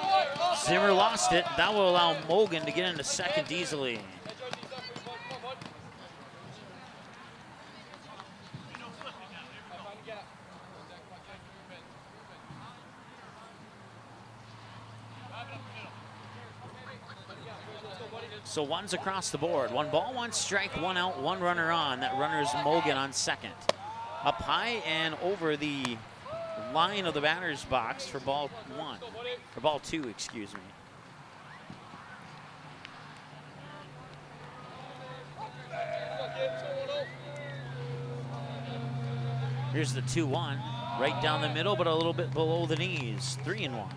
Zimmer lost it. That will allow Mogan to get into second easily. So one's across the board. 1 ball, 1 strike, 1 out, 1 runner on. That runner is Mogan on second. Up high and over the line of the batter's box for ball 1, or ball 2, excuse me. Here's the 2-1, right down the middle, but a little bit below the knees. 3-1.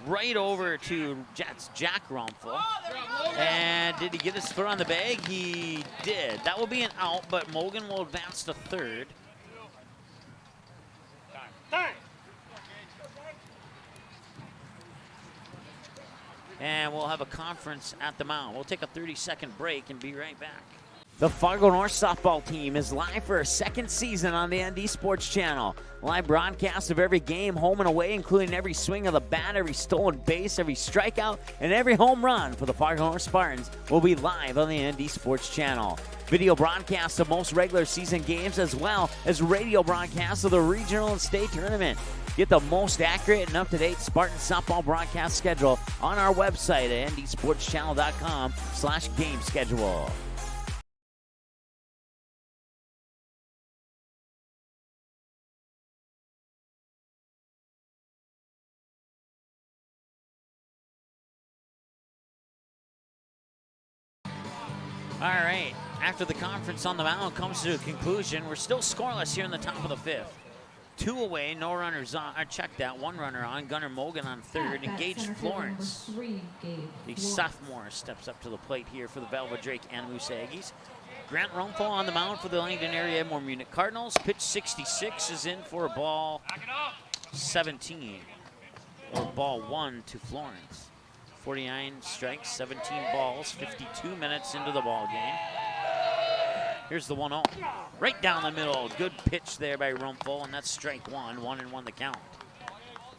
Right over to Jets Jack Rumpel. And did he get his foot on the bag? He did. That will be an out, but Mogan will advance to third. And we'll have a conference at the mound. We'll take a 30-second break and be right back. The Fargo North softball team is live for a second season on the ND Sports Channel. Live broadcast of every game, home and away, including every swing of the bat, every stolen base, every strikeout, and every home run for the Fargo North Spartans will be live on the ND Sports Channel. Video broadcasts of most regular season games, as well as radio broadcasts of the regional and state tournament. Get the most accurate and up-to-date Spartan softball broadcast schedule on our website at ndsportschannel.com/game schedule. All right, after the conference on the mound comes to a conclusion, we're still scoreless here in the top of the 5th. 2 away, no runners on. Check that, 1 runner on. Gunnar Mogan on third. Engaged Florence. The sophomore steps up to the plate here for the Velva Drake-Anamoose Aggies. Grant Rumpel on the mound for the Langdon area Edmore-Munich Cardinals. Pitch 66 is in for a ball 17, or ball 1 to Florence. 49 strikes, 17 balls, 52 minutes into the ball game. Here's the 1-0. Right down the middle. Good pitch there by Rumpel, and that's strike 1. 1-1 the count.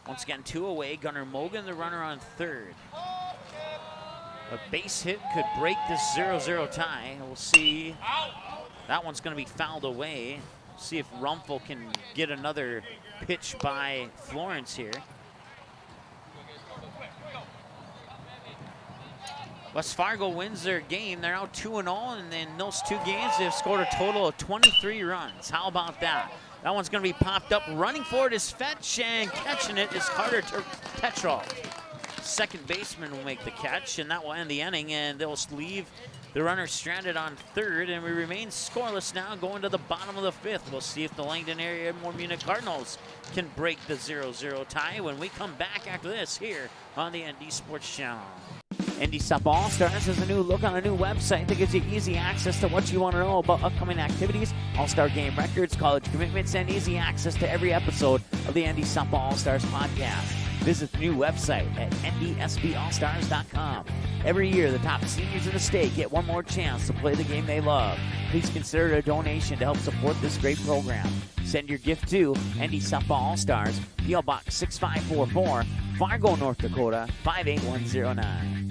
Once again, 2 away. Gunnar Mogan, the runner on third. A base hit could break this 0-0 tie. We'll see. That one's going to be fouled away. See if Rumpel can get another pitch by Florence here. West Fargo wins their game. They're out 2-0, and in those 2 games, they've scored a total of 23 runs. How about that? That one's going to be popped up. Running for it is Fetch, and catching it is Carter Petrol. Second baseman will make the catch, and that will end the inning, and they'll leave the runner stranded on third, and we remain scoreless now going to the bottom of the 5th. We'll see if the Langdon area Edmore-Munich Cardinals can break the 0-0 tie when we come back after this here on the ND Sports Channel. ND Softball All-Stars has a new look on a new website that gives you easy access to what you want to know about upcoming activities, All-Star game records, college commitments, and easy access to every episode of the ND Softball All-Stars podcast. Visit the new website at ndsballstars.com. Every year, the top seniors in the state get one more chance to play the game they love. Please consider a donation to help support this great program. Send your gift to ND Softball All-Stars, P.O. Box 6544, Fargo, North Dakota, 58109.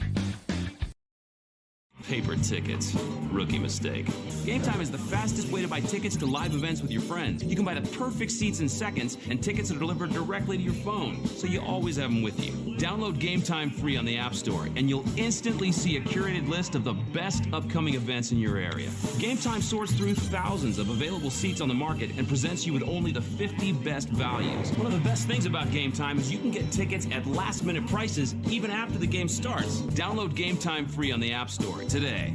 Paper tickets. Rookie mistake. Game Time is the fastest way to buy tickets to live events with your friends. You can buy the perfect seats in seconds, and tickets are delivered directly to your phone, so you always have them with you. Download Game Time free on the App Store, and you'll instantly see a curated list of the best upcoming events in your area. Game Time sorts through thousands of available seats on the market and presents you with only the 50 best values. One of the best things about Game Time is you can get tickets at last-minute prices even after the game starts. Download Game Time free on the App Store today.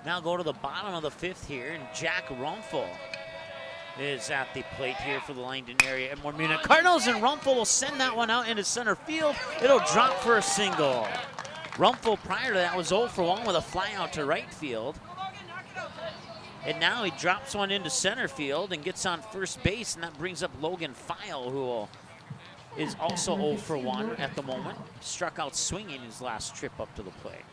Now go to the bottom of the fifth here, and Jack Rumpel is at the plate here for the Langdon area. Edmore-Munich Cardinals, and Rumpel will send that one out into center field. It'll drop for a single. Rumpel prior to that was 0 for 1 with a fly out to right field. And now he drops one into center field and gets on first base, and that brings up Logan File, who is also 0 for 1 at the moment. Struck out swinging his last trip up to the plate.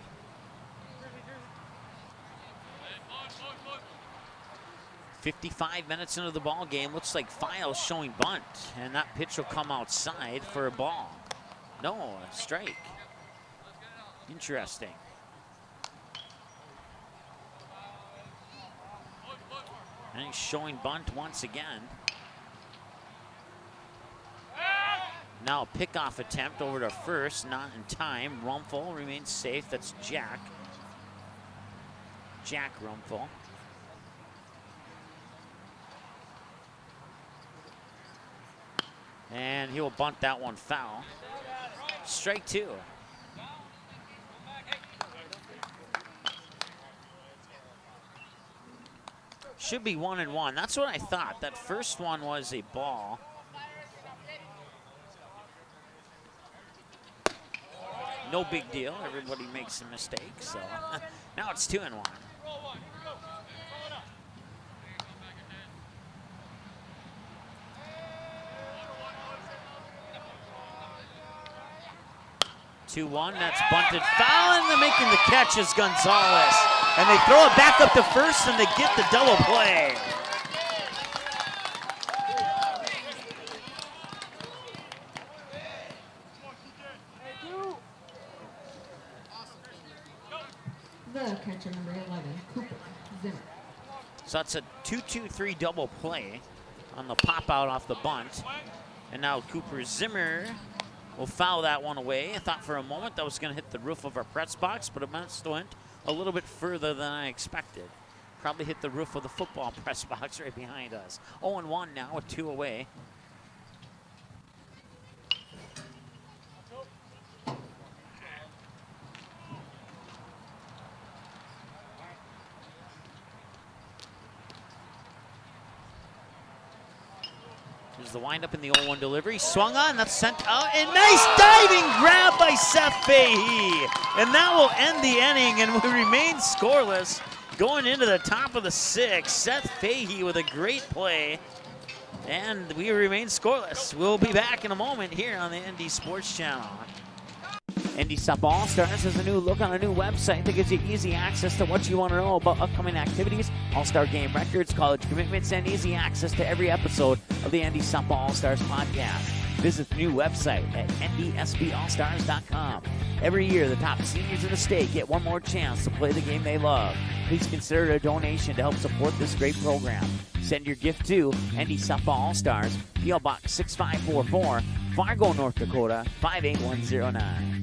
55 minutes into the ball game, looks like Files showing bunt, and that pitch will come outside for a ball. No, a strike. Interesting. And he's showing bunt once again. Now a pickoff attempt over to first, not in time. Rumpel remains safe. That's Jack. Jack Rumpel. And he will bunt that one foul. Strike two. Should be 1-1. That's what I thought. That first one was a ball. No big deal. Everybody makes a mistake. So now it's 2-1. 2-1, that's bunted foul, and they're making the catch is Gonzalez. And they throw it back up to first, and they get the double play. The catcher, number 11, Cooper Zimmer. So that's a 2-2-3 double play on the pop out off the bunt. And now Cooper Zimmer will foul that one away. I thought for a moment that was going to hit the roof of our press box, but it must have went a little bit further than I expected. Probably hit the roof of the football press box right behind us. 0-1 now with 2 away. There's the windup in the 0-1 delivery. Swung on, that's sent out, and nice diving grab by Seth Fahey. And that will end the inning, and we remain scoreless going into the top of the 6th. Seth Fahey with a great play, and we remain scoreless. We'll be back in a moment here on the ND Sports Channel. ND Sup All-Stars has a new look on a new website that gives you easy access to what you want to know about upcoming activities, All-Star game records, college commitments, and easy access to every episode of the ND Sup All-Stars podcast. Visit the new website at ndsballstars.com. Every year, the top seniors in the state get one more chance to play the game they love. Please consider a donation to help support this great program. Send your gift to ND Sup All-Stars, P.O. Box 6544, Fargo, North Dakota, 58109.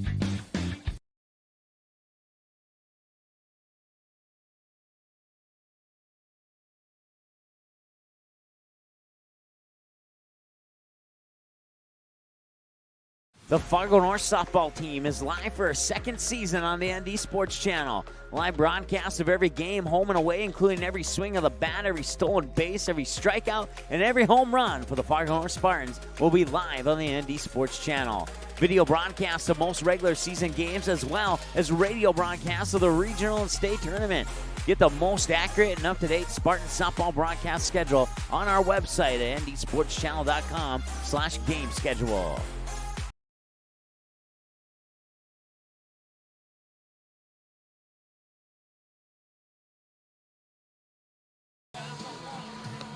The Fargo North softball team is live for a second season on the ND Sports Channel. Live broadcast of every game, home and away, including every swing of the bat, every stolen base, every strikeout, and every home run for the Fargo North Spartans will be live on the ND Sports Channel. Video broadcasts of most regular season games, as well as radio broadcasts of the regional and state tournament. Get the most accurate and up-to-date Spartan softball broadcast schedule on our website at ndsportschannel.com/game schedule.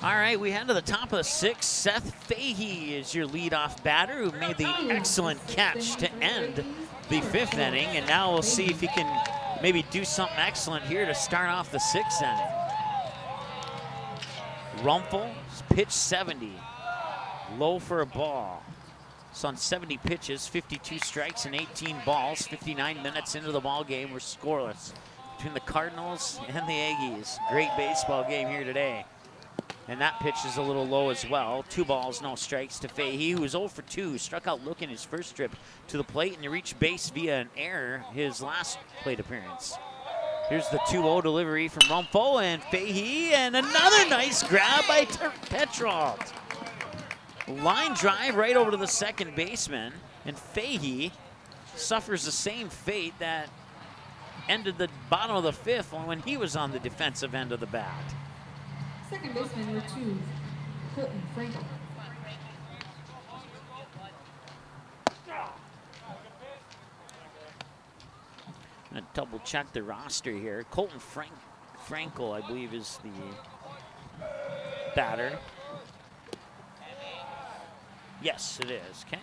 All right, we head to the top of the sixth. Seth Fahey is your leadoff batter who made the excellent catch to end the fifth inning, and now we'll see if he can maybe do something excellent here to start off the sixth inning. Rumpel, pitch 70, low for a ball. It's on 70 pitches, 52 strikes and 18 balls. 59 minutes into the ball game, we're scoreless between the Cardinals and the Aggies. Great baseball game here today. And that pitch is a little low as well. 2 balls, no strikes to Fahey, who was 0 for 2. Struck out looking his first trip to the plate and he reached base via an error his last plate appearance. Here's the 2-0 delivery from Rumpel and Fahey, and another nice grab by Petrault. Line drive right over to the second baseman, and Fahey suffers the same fate that ended the bottom of the fifth when he was on the defensive end of the bat. Second baseman, number 2, Colton Frankel. I'm going to double check the roster here. Colton Frankel, I believe, is the batter. Yes, it is. Okay.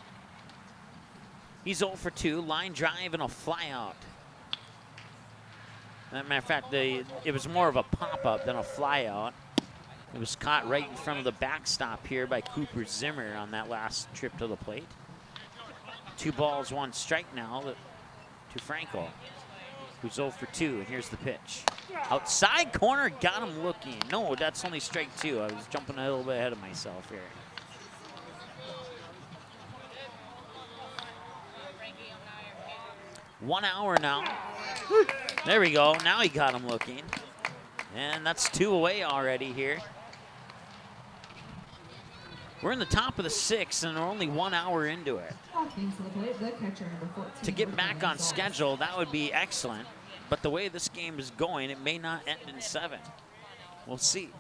He's 0 for 2. Line drive and a fly out. As a matter of fact, it was more of a pop-up than a fly out. It was caught right in front of the backstop here by Cooper Zimmer on that last trip to the plate. 2 balls, 1 strike now to Frankel, who's 0 for 2, and here's the pitch. Outside corner, got him looking. No, that's only strike 2. I was jumping a little bit ahead of myself here. One hour now. There we go. Now he got him looking. And that's 2 away already here. We're in the top of the 6th, and we're only 1 hour into it. To get back on schedule, that would be excellent. But the way this game is going, it may not end in 7. We'll see.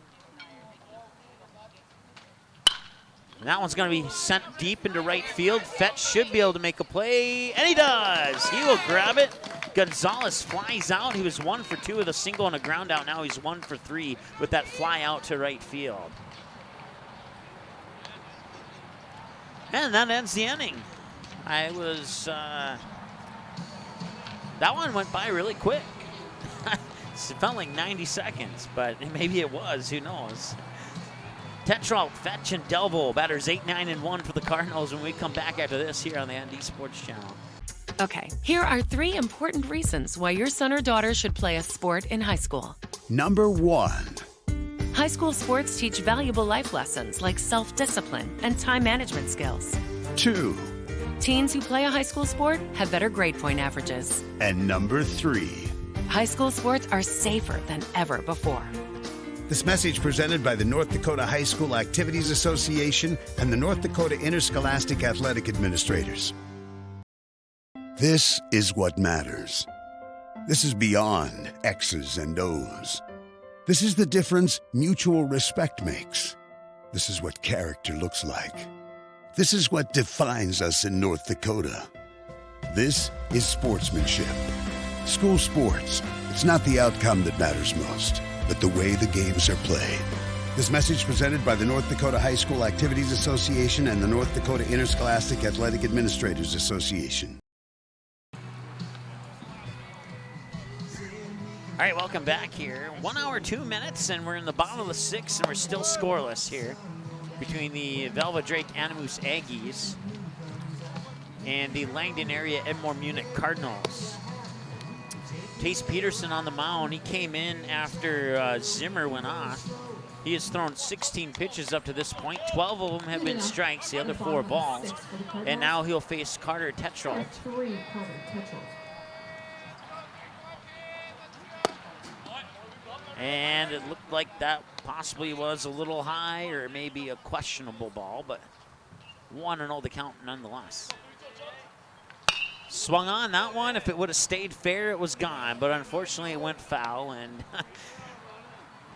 And that one's going to be sent deep into right field. Fetch should be able to make a play, and he does. He will grab it. Gonzalez flies out. He was 1 for 2 with a single and a ground out. Now he's 1 for 3 with that fly out to right field. And that ends the inning. That one went by really quick. It felt like 90 seconds, but maybe it was, who knows. Tetrault, Fetch, and Delvo, batters 8, 9, and 1 for the Cardinals when we come back after this here on the ND Sports Channel. Okay, here are 3 important reasons why your son or daughter should play a sport in high school. Number 1. High school sports teach valuable life lessons like self-discipline and time management skills. 2. Teens who play a high school sport have better grade point averages. And number 3. High school sports are safer than ever before. This message presented by the North Dakota High School Activities Association and the North Dakota Interscholastic Athletic Administrators. This is what matters. This is beyond X's and O's. This is the difference mutual respect makes. This is what character looks like. This is what defines us in North Dakota. This is sportsmanship. School sports, it's not the outcome that matters most, but the way the games are played. This message presented by the North Dakota High School Activities Association and the North Dakota Interscholastic Athletic Administrators Association. All right, welcome back here. 1 hour, 2 minutes, and we're in the bottom of the 6th, and we're still scoreless here between the Velva Drake-Anamoose Aggies and the Langdon area Edmore-Munich Cardinals. Tace Peterson on the mound. He came in after Zimmer went off. He has thrown 16 pitches up to this point. 12 of them have been strikes, the other 4 balls. And now he'll face Carter Tetrault. And it looked like that possibly was a little high or maybe a questionable ball, but 1-0 the count nonetheless. Swung on that one. If it would have stayed fair, it was gone, but unfortunately it went foul, and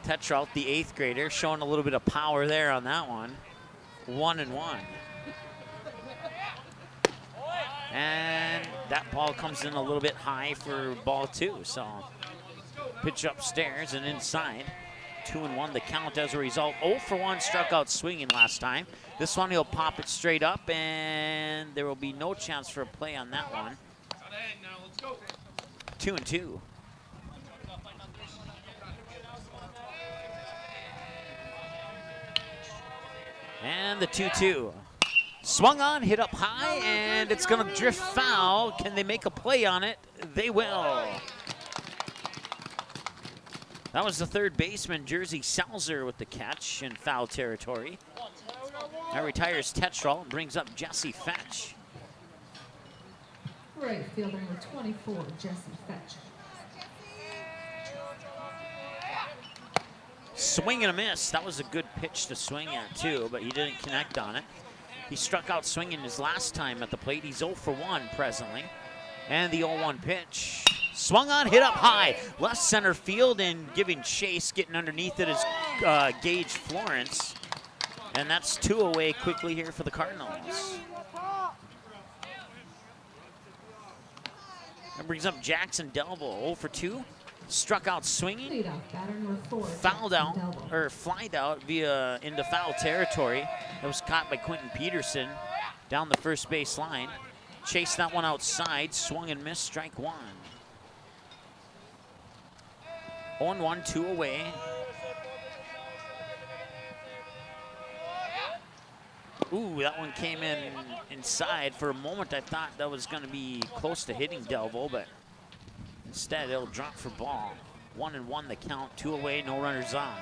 Tetrault, the 8th grader, showing a little bit of power there on that one. 1-1. And that ball comes in a little bit high for ball 2, so pitch upstairs and inside. 2-1 the count as a result. 0 for 1 struck out swinging last time. This one he'll pop it straight up, and there will be no chance for a play on that one. 2-2. And the 2-2. Swung on, hit up high, and it's going to drift foul. Can they make a play on it? They will. That was the 3rd baseman, Jersey Salzer, with the catch in foul territory. That retires Tetrault and brings up Jesse Fetch. Right fielder number 24, Jesse Fetch. Swing and a miss. That was a good pitch to swing at, too, but he didn't connect on it. He struck out swinging his last time at the plate. He's 0 for 1 presently. And the 0-1 pitch. Swung on, hit up high. Left center field, and giving chase. Getting underneath it is Gage Florence. And that's 2 away quickly here for the Cardinals. That brings up Jackson Delville, 0 for 2. Struck out swinging, fouled out, or flied out via into foul territory. That was caught by Quentin Peterson down the first base line. Chased that one outside, swung and missed, strike 1. 0-1, 2 away. Ooh, that one came in inside. For a moment, I thought that was going to be close to hitting Delville, but instead, it'll drop for ball. 1-1 the count, 2 away, no runners on.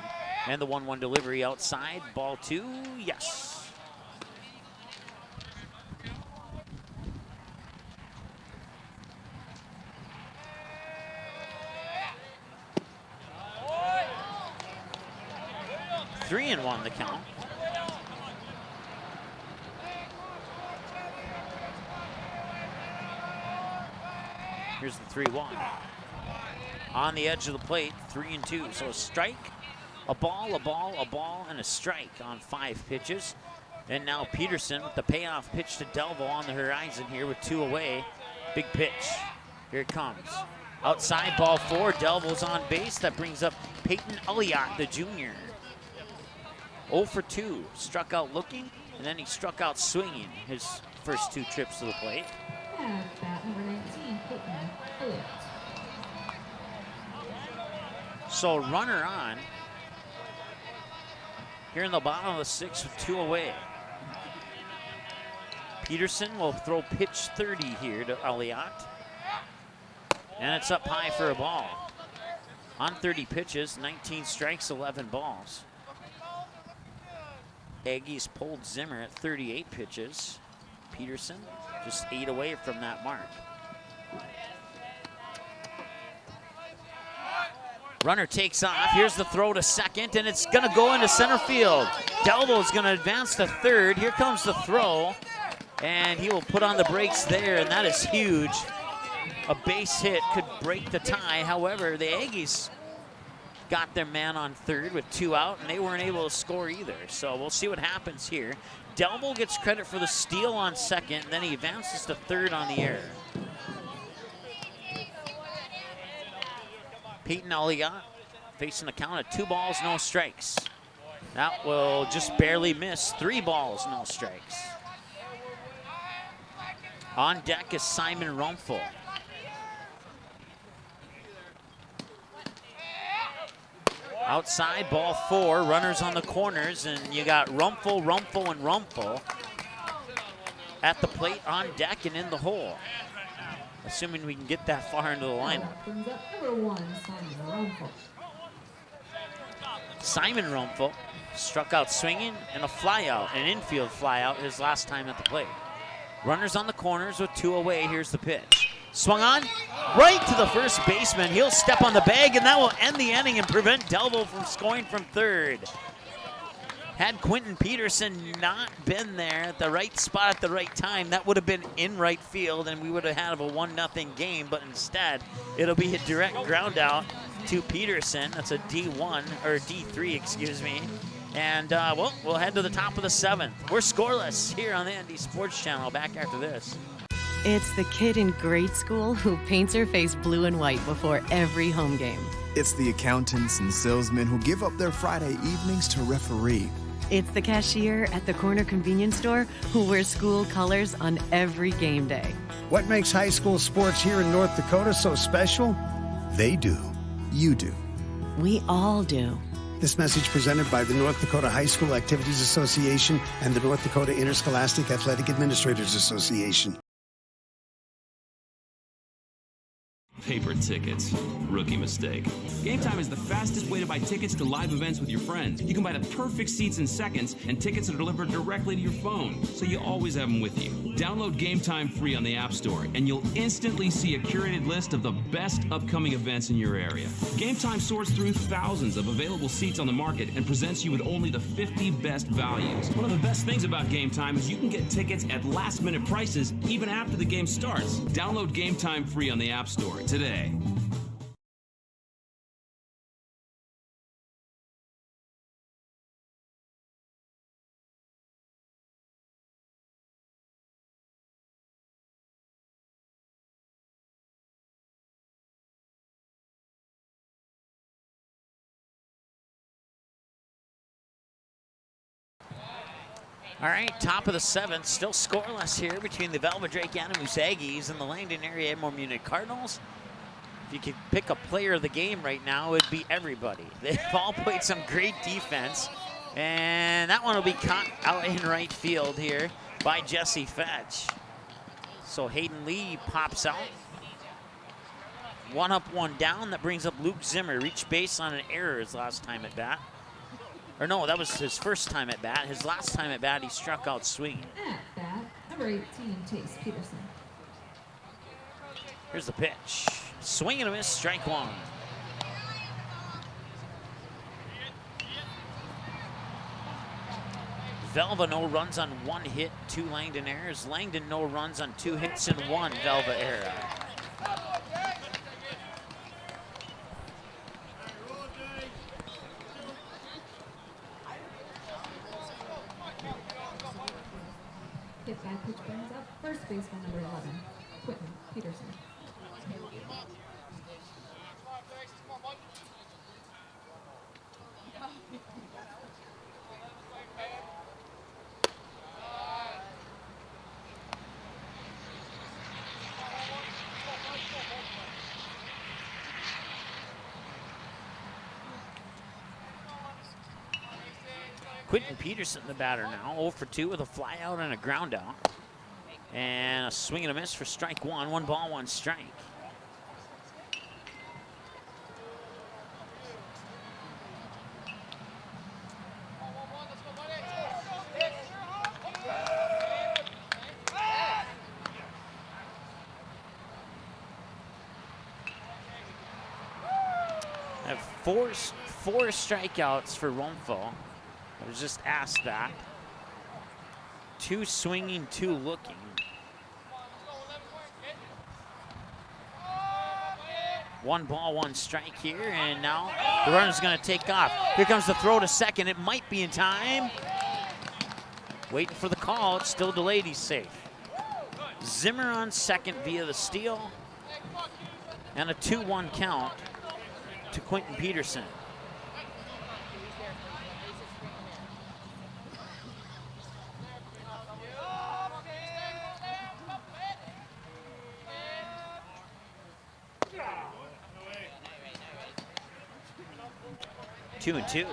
And the 1-1 delivery outside, ball 2, yes. Three and 1 the count. Here's the 3-1. On the edge of the plate, 3-2. So a strike, a ball, a ball, a ball, and a strike on 5 pitches. And now Peterson with the payoff pitch to Delville on the horizon here with 2 away. Big pitch. Here it comes. Outside, ball 4. Delville's on base. That brings up Peyton Elliott, the junior. 0 for 2. Struck out looking, and then he struck out swinging his first 2 trips to the plate. Bat number 19, Peyton Elliott. So runner on here in the bottom of the 6th with 2 away. Peterson will throw pitch 30 here to Elliott. And it's up high for a ball. On 30 pitches, 19 strikes, 11 balls. Aggies pulled Zimmer at 38 pitches. Peterson just 8 away from that mark. Runner takes off. Here's the throw to second, and it's going to go into center field. Delville's going to advance to third. Here comes the throw, and he will put on the brakes there, and that is huge. A base hit could break the tie. However, the Aggies got their man on third with 2 out, and they weren't able to score either. So we'll see what happens here. Delville gets credit for the steal on second, and then he advances to third on the air. Peyton Elliott facing a count of 2 balls, no strikes. That will just barely miss. 3 balls, no strikes. On deck is Simon Rumpel. Outside, ball 4, runners on the corners, and you got Rumpel, and Rumpel at the plate, on deck, and in the hole. Assuming we can get that far into the lineup. Simon Rumpel struck out swinging and a flyout, an infield flyout his last time at the plate. Runners on the corners with 2 away. Here's the pitch. Swung on, right to the first baseman. He'll step on the bag, and that will end the inning and prevent Delville from scoring from third. Had Quentin Peterson not been there at the right spot at the right time, that would have been in right field, and we would have had a 1-0 game, but instead, it'll be a direct ground out to Peterson. That's a D1, or D3, excuse me. And, well, we'll head to the top of the 7th. We're scoreless here on the ND Sports Channel. Back after this. It's the kid in grade school who paints her face blue and white before every home game. It's the accountants and salesmen who give up their Friday evenings to referee. It's the cashier at the corner convenience store who wears school colors on every game day. What makes high school sports here in North Dakota so special? They do. You do. We all do. This message presented by the North Dakota High School Activities Association and the North Dakota Interscholastic Athletic Administrators Association. Paper tickets. Rookie mistake. Game Time is the fastest way to buy tickets to live events with your friends. You can buy the perfect seats in seconds, and tickets are delivered directly to your phone, so you always have them with you. Download Game Time free on the App Store, and you'll instantly see a curated list of the best upcoming events in your area. Game Time sorts through thousands of available seats on the market and presents you with only the 50 best values. One of the best things about Game Time is you can get tickets at last-minute prices even after the game starts. Download Game Time free on the App Store today. All right, top of the 7th, still scoreless here between the Velva Drake-Anamoose Aggies and the Langdon area Edmore-Munich Cardinals. If you could pick a player of the game right now, it'd be everybody. They've all played some great defense, and that one will be caught out in right field here by Jesse Fetch. So Hayden Lee pops out. 1 up, 1 down. That brings up Luke Zimmer. Reached base on an error his last time at bat. Or no, that was his first time at bat. His last time at bat, he struck out swinging. At bat, number 18, Chase Peterson. Here's the pitch. Swing and a miss, strike 1. Velva no runs on 1 hit, 2 Langdon errors. Langdon no runs on 2 hits and 1 Velva error. Hit back pitch brings up first baseman number 11, Quentin Peterson. Quentin Peterson, the batter now, 0 for 2 with a fly out and a ground out. And a swing and a miss for strike 1. 1 ball, 1 strike. I have four strikeouts for Rumpel. I was just asked that. 2 swinging, 2 looking. One ball, 1 strike here, and now the runner's going to take off. Here comes the throw to second. It might be in time. Waiting for the call. It's still delayed. He's safe. Zimmer on second via the steal. And a 2-1 count to Quentin Peterson. Two and 2.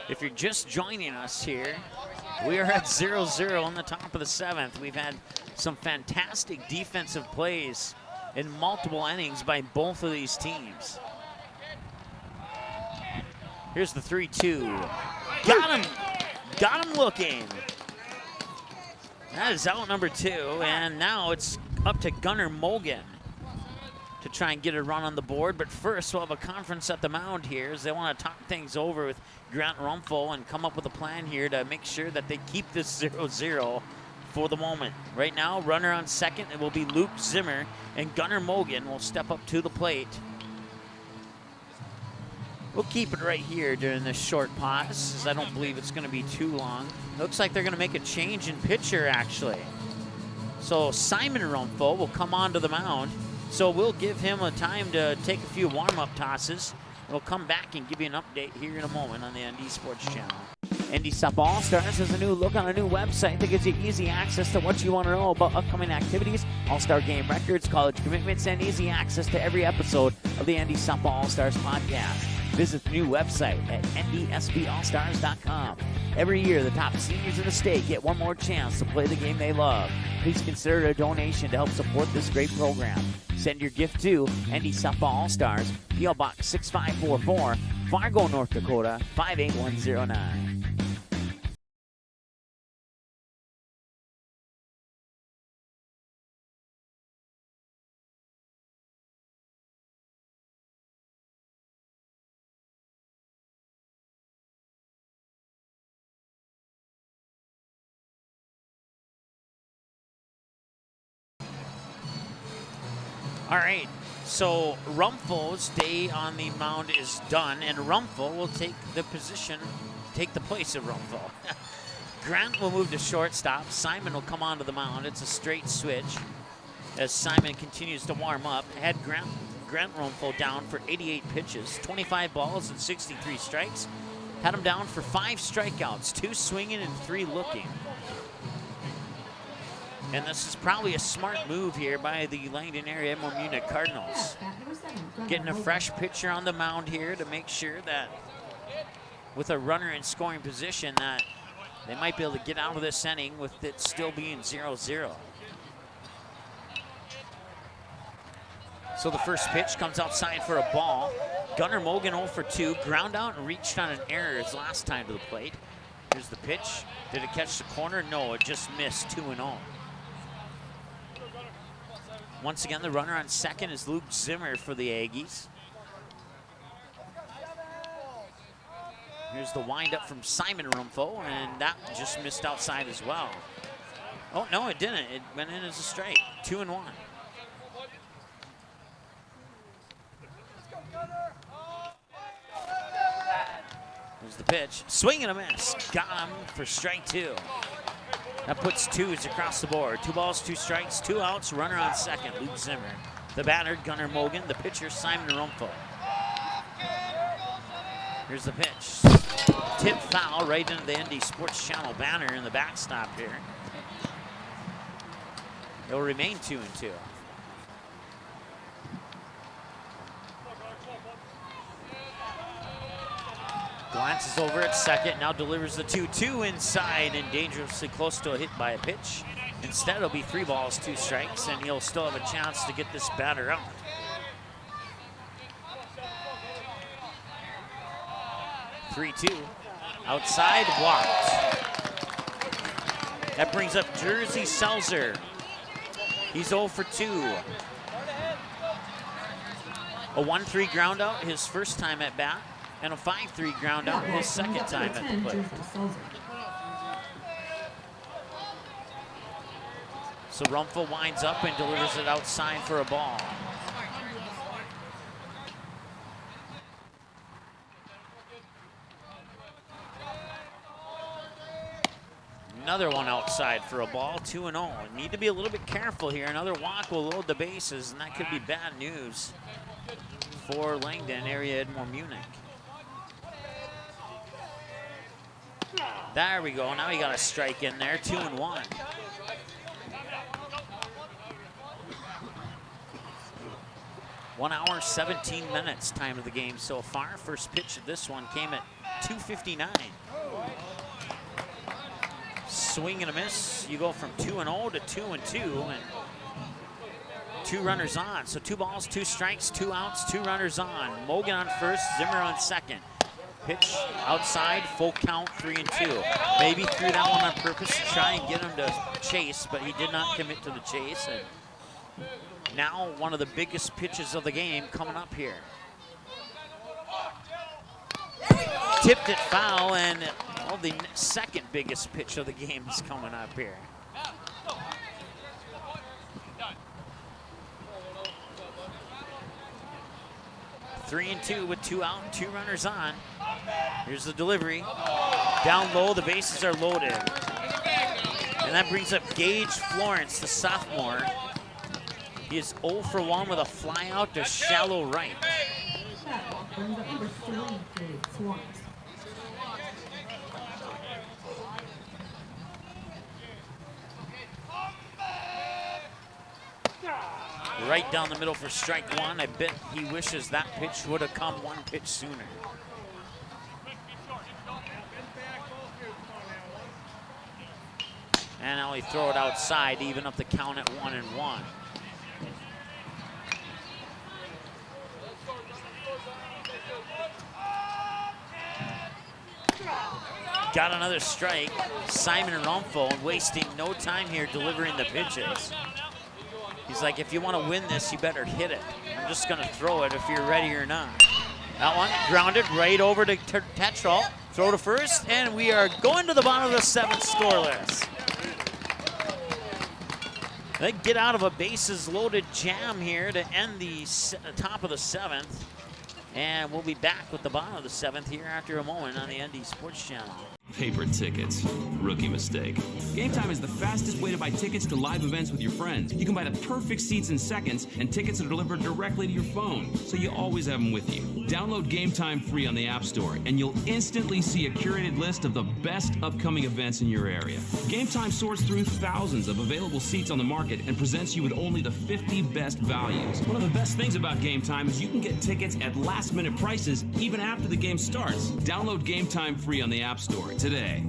If you're just joining us here, We are at 0-0 in the top of the 7th. We've had some fantastic defensive plays in multiple innings by both of these teams. Here's the 3-2. Got him! Got him looking. That is out number 2, and now it's up to Gunnar Mogan to try and get a run on the board. But first, we'll have a conference at the mound here as they want to talk things over with Grant Rumpfel and come up with a plan here to make sure that they keep this 0-0 for the moment. Right now, runner on second, it will be Luke Zimmer, and Gunnar Mogan will step up to the plate. We'll keep it right here during this short pause, as I don't believe it's going to be too long. Looks like they're going to make a change in pitcher, actually. So Simon Rumpfel will come onto the mound. So we'll give him a time to take a few warm-up tosses. We'll come back and give you an update here in a moment on the ND Sports Channel. ND Sup All-Stars has a new look on a new website that gives you easy access to what you want to know about upcoming activities, All-Star game records, college commitments, and easy access to every episode of the ND Sup All-Stars podcast. Visit the new website at ndsballstars.com. Every year, the top seniors in the state get one more chance to play the game they love. Please consider a donation to help support this great program. Send your gift to ND Sup All-Stars, P.O. Box 6544, Fargo, North Dakota, 58109. All right, so Rumpfel's day on the mound is done, and Rumpfel will take the place of Rumpfel. Grant will move to shortstop. Simon will come onto the mound. It's a straight switch as Simon continues to warm up. Had Grant Rumpfel down for 88 pitches, 25 balls and 63 strikes. Had him down for 5 strikeouts, 2 swinging and 3 looking. And this is probably a smart move here by the Langdon area Edmore-Munich Cardinals. Getting a fresh pitcher on the mound here to make sure that with a runner in scoring position that they might be able to get out of this inning with it still being 0-0. So the first pitch comes outside for a ball. Gunnar Mogan 0 for 2, ground out and reached on an error his last time to the plate. Here's the pitch. Did it catch the corner? No, it just missed 2-0. Once again, the runner on second is Luke Zimmer for the Aggies. Here's the windup from Simon Rumpfel, and that just missed outside as well. Oh, no, it didn't. It went in as a strike. 2-1. Here's the pitch. Swing and a miss. Got him for strike 2. That puts 2s across the board. 2 balls, 2 strikes, 2 outs, runner on second, Luke Zimmer. The batter, Gunnar Mogan. The pitcher, Simon Rumpfel. Here's the pitch. Tip foul right into the ND Sports Channel banner in the backstop here. It will remain 2-2. Glances over at second, now delivers the 2-2 inside and dangerously close to a hit by a pitch. Instead, it'll be 3 balls, 2 strikes, and he'll still have a chance to get this batter out. (3-2) outside, blocked. That brings up Jersey Seltzer. He's 0 for 2. A 1-3 ground out his first time at bat, and a 5-3 ground out his second time at the plate. So Rumpfel winds up and delivers it outside for a ball. Another one outside for a ball, 2-0. Need to be a little bit careful here. Another walk will load the bases, and that could be bad news for Langdon area Edmore-Munich. There we go. Now he got a strike in there. 2-1. One hour, 17 minutes time of the game so far. First pitch of this one came at 2:59. swing and a miss. You go from 2-0 to 2-2, and 2 runners on. So 2 balls, 2 strikes, 2 outs, 2 runners on. Mogan on first, Zimmer on second. Pitch outside, full count, 3-2. Maybe threw that one on purpose to try and get him to chase, but he did not commit to the chase. And now one of the biggest pitches of the game coming up here. Tipped it foul, and the second biggest pitch of the game is coming up here. Three and 2 with 2 out and 2 runners on. Here's the delivery. Down low, the bases are loaded. And that brings up Gage Florence, the sophomore. He is 0 for 1 with a fly out to shallow right. Brings up number 3, Florence. Right down the middle for strike 1. I bet he wishes that pitch would have come 1 pitch sooner. And now he throw it outside, even up the count at 1-1. Got another strike. Simon Rumpel wasting no time here delivering the pitches. He's like, if you want to win this, you better hit it. I'm just going to throw it if you're ready or not. That one grounded right over to Tetrol. Throw to first, and we are going to the bottom of the 7th scoreless. They get out of a bases loaded jam here to end the top of the 7th. And we'll be back with the bottom of the 7th here after a moment on the ND Sports Channel. Paper tickets. Rookie mistake. Game Time is the fastest way to buy tickets to live events with your friends. You can buy the perfect seats in seconds, and tickets are delivered directly to your phone, so you always have them with you. Download Game Time free on the App Store, and you'll instantly see a curated list of the best upcoming events in your area. Game Time sorts through thousands of available seats on the market and presents you with only the 50 best values. One of the best things about Game Time is you can get tickets at last-minute prices even after the game starts. Download Game Time free on the App Store today.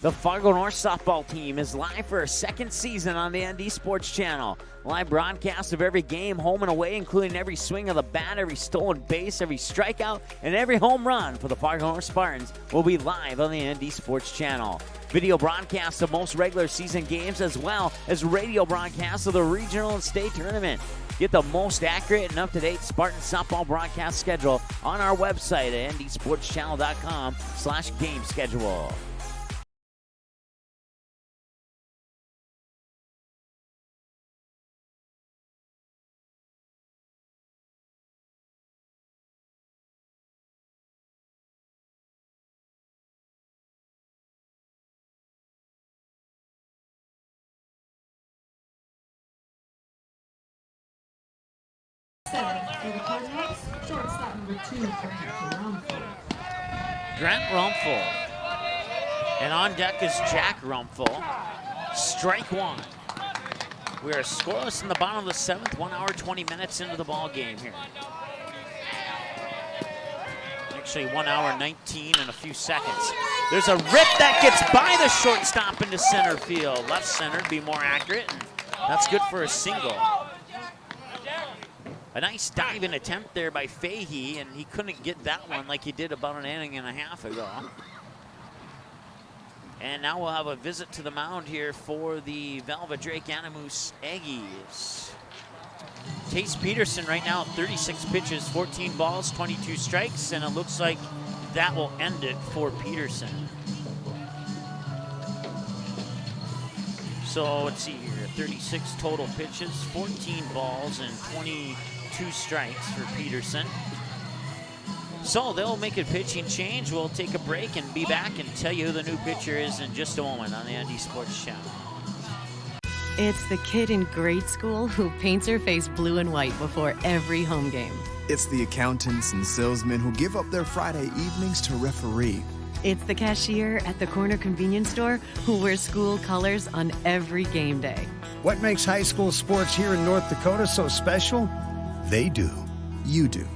The Fargo North softball team is live for a 2nd season on the ND Sports Channel. Live broadcast of every game, home and away, including every swing of the bat, every stolen base, every strikeout, and every home run for the Fargo North Spartans will be live on the ND Sports Channel. Video broadcasts of most regular season games, as well as radio broadcasts of the regional and state tournament. Get the most accurate and up-to-date Spartan softball broadcast schedule on our website at ndsportschannel.com/game schedule. Shortstop number 2, Grant Rumpel. And on deck is Jack Rumpel. Strike 1. We are scoreless in the bottom of the 7th, 1 hour, 20 minutes into the ball game here. Actually, 1 hour, 19 and a few seconds. There's a rip that gets by the shortstop into center field. Left center, be more accurate, and that's good for a single. A nice diving attempt there by Fahey, and he couldn't get that one like he did about an inning and a half ago. And now we'll have a visit to the mound here for the Velva Drake-Anamoose Aggies. Tace Peterson right now, 36 pitches, 14 balls, 22 strikes, and it looks like that will end it for Peterson. So let's see here, 36 total pitches, 14 balls, and 22 strikes for Peterson. So they'll make a pitching change. We'll take a break and be back and tell you who the new pitcher is in just a moment on the ND Sports Channel. It's the kid in grade school who paints her face blue and white before every home game. It's the accountants and salesmen who give up their Friday evenings to referee. It's the cashier at the corner convenience store who wears school colors on every game day. What makes high school sports here in North Dakota so special? They do. You do.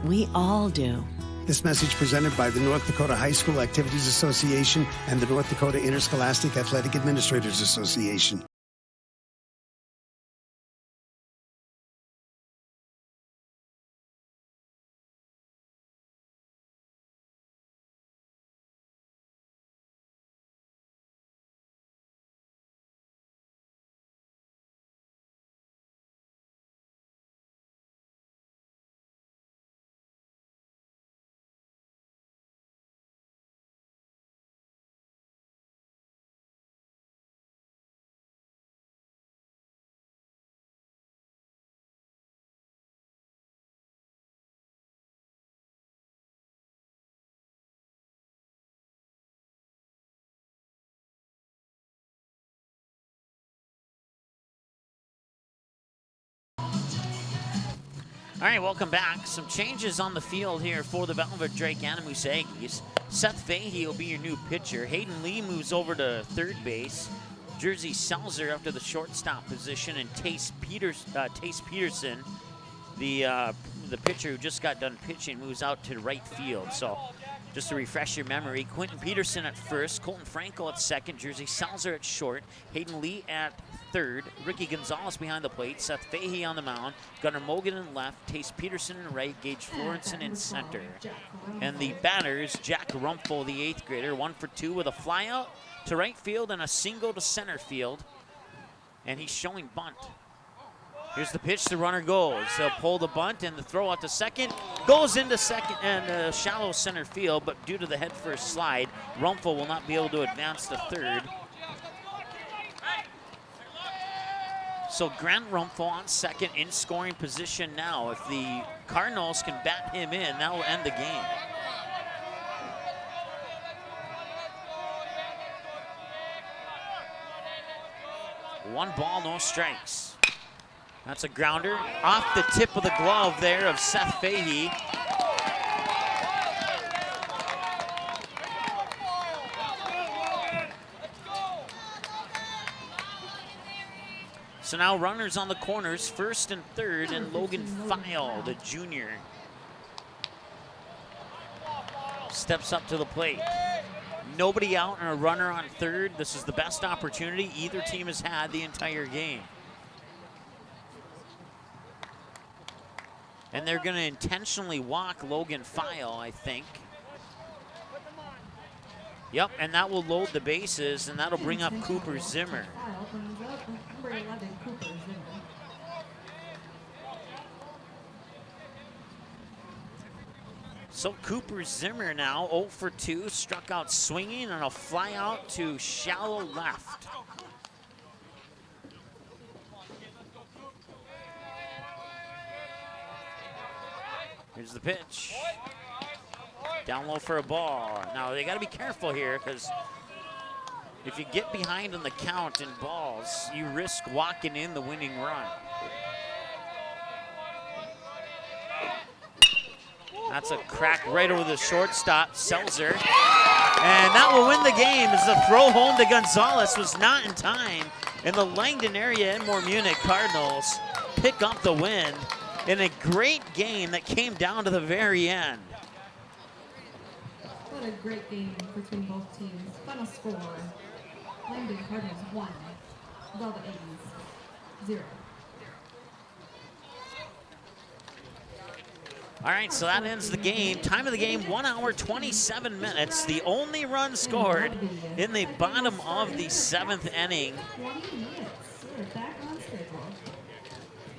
We all do. This message presented by the North Dakota High School Activities Association and the North Dakota Interscholastic Athletic Administrators Association. All right, welcome back. Some changes on the field here for the Velva Drake-Anamoose Aggies. Seth Fahey will be your new pitcher. Hayden Lee moves over to third base. Jersey Selzer up to the shortstop position, and Tace Peterson, the pitcher who just got done pitching, moves out to right field. So just to refresh your memory, Quentin Peterson at first, Colton Franco at second, Jersey Selzer at short, Hayden Lee at third, Ricky Gonzalez behind the plate, Seth Fahey on the mound, Gunnar Mogan in left, Tace Peterson in right, Gage Florenson in center. And the batters, Jack Rumpel, the 8th grader, 1 for 2 with a flyout to right field and a single to center field. And he's showing bunt. Here's the pitch, the runner goes. He'll pull the bunt, and the throw out to second goes into second and shallow center field, but due to the head first slide, Rumpel will not be able to advance to third. So Grant Rumpel on second in scoring position now. If the Cardinals can bat him in, that will end the game. One ball, no strikes. That's a grounder off the tip of the glove there of Seth Fahey. So now runners on the corners, first and third, and Logan File, the junior, steps up to the plate. Nobody out and a runner on third. This is the best opportunity either team has had the entire game. And they're going to intentionally walk Logan File, I think. Yep, and that will load the bases, and that'll bring up Cooper Zimmer. So Cooper Zimmer now 0 for 2, struck out swinging, and a fly out to shallow left. Here's the pitch. Down low for a ball. Now they got to be careful here, because if you get behind on the count in balls, you risk walking in the winning run. That's a crack right over the shortstop, Selzer. And that will win the game, as the throw home to Gonzalez was not in time. And the Langdon area Edmore-Munich Cardinals pick up the win in a great game that came down to the very end. What a great game between both teams. Final score, Langdon Cardinals 1, Velva Aggies 0. All right, so that ends the game. Time of the game, 1 hour, 27 minutes. The only run scored in the bottom of the 7th inning.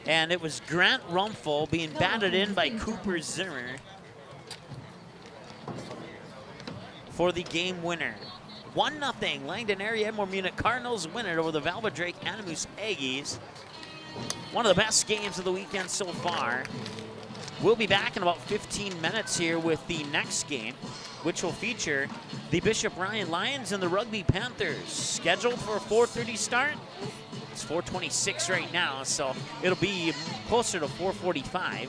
And it was Grant Rumpel being batted in by Cooper Zimmer for the game winner. 1-0, Langdon area Edmore-Munich Cardinals win it over the Velva Drake-Anamoose Aggies. One of the best games of the weekend so far. We'll be back in about 15 minutes here with the next game, which will feature the Bishop Ryan Lions and the Rugby Panthers. Scheduled for a 4:30 start. It's 4:26 right now, so it'll be closer to 4:45.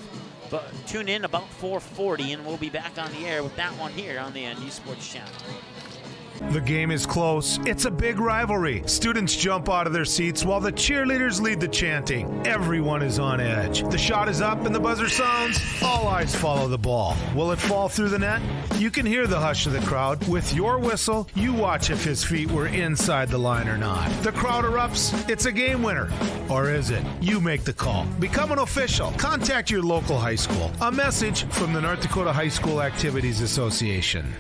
But tune in about 4:40, and we'll be back on the air with that one here on the ND Sports Channel. The game is close. It's a big rivalry. Students jump out of their seats while the cheerleaders lead the chanting. Everyone is on edge. The shot is up and the buzzer sounds. All eyes follow the ball. Will it fall through the net? You can hear the hush of the crowd. With your whistle, you watch if his feet were inside the line or not. The crowd erupts. It's a game winner. Or is it? You make the call. Become an official. Contact your local high school. A message from the North Dakota High School Activities Association.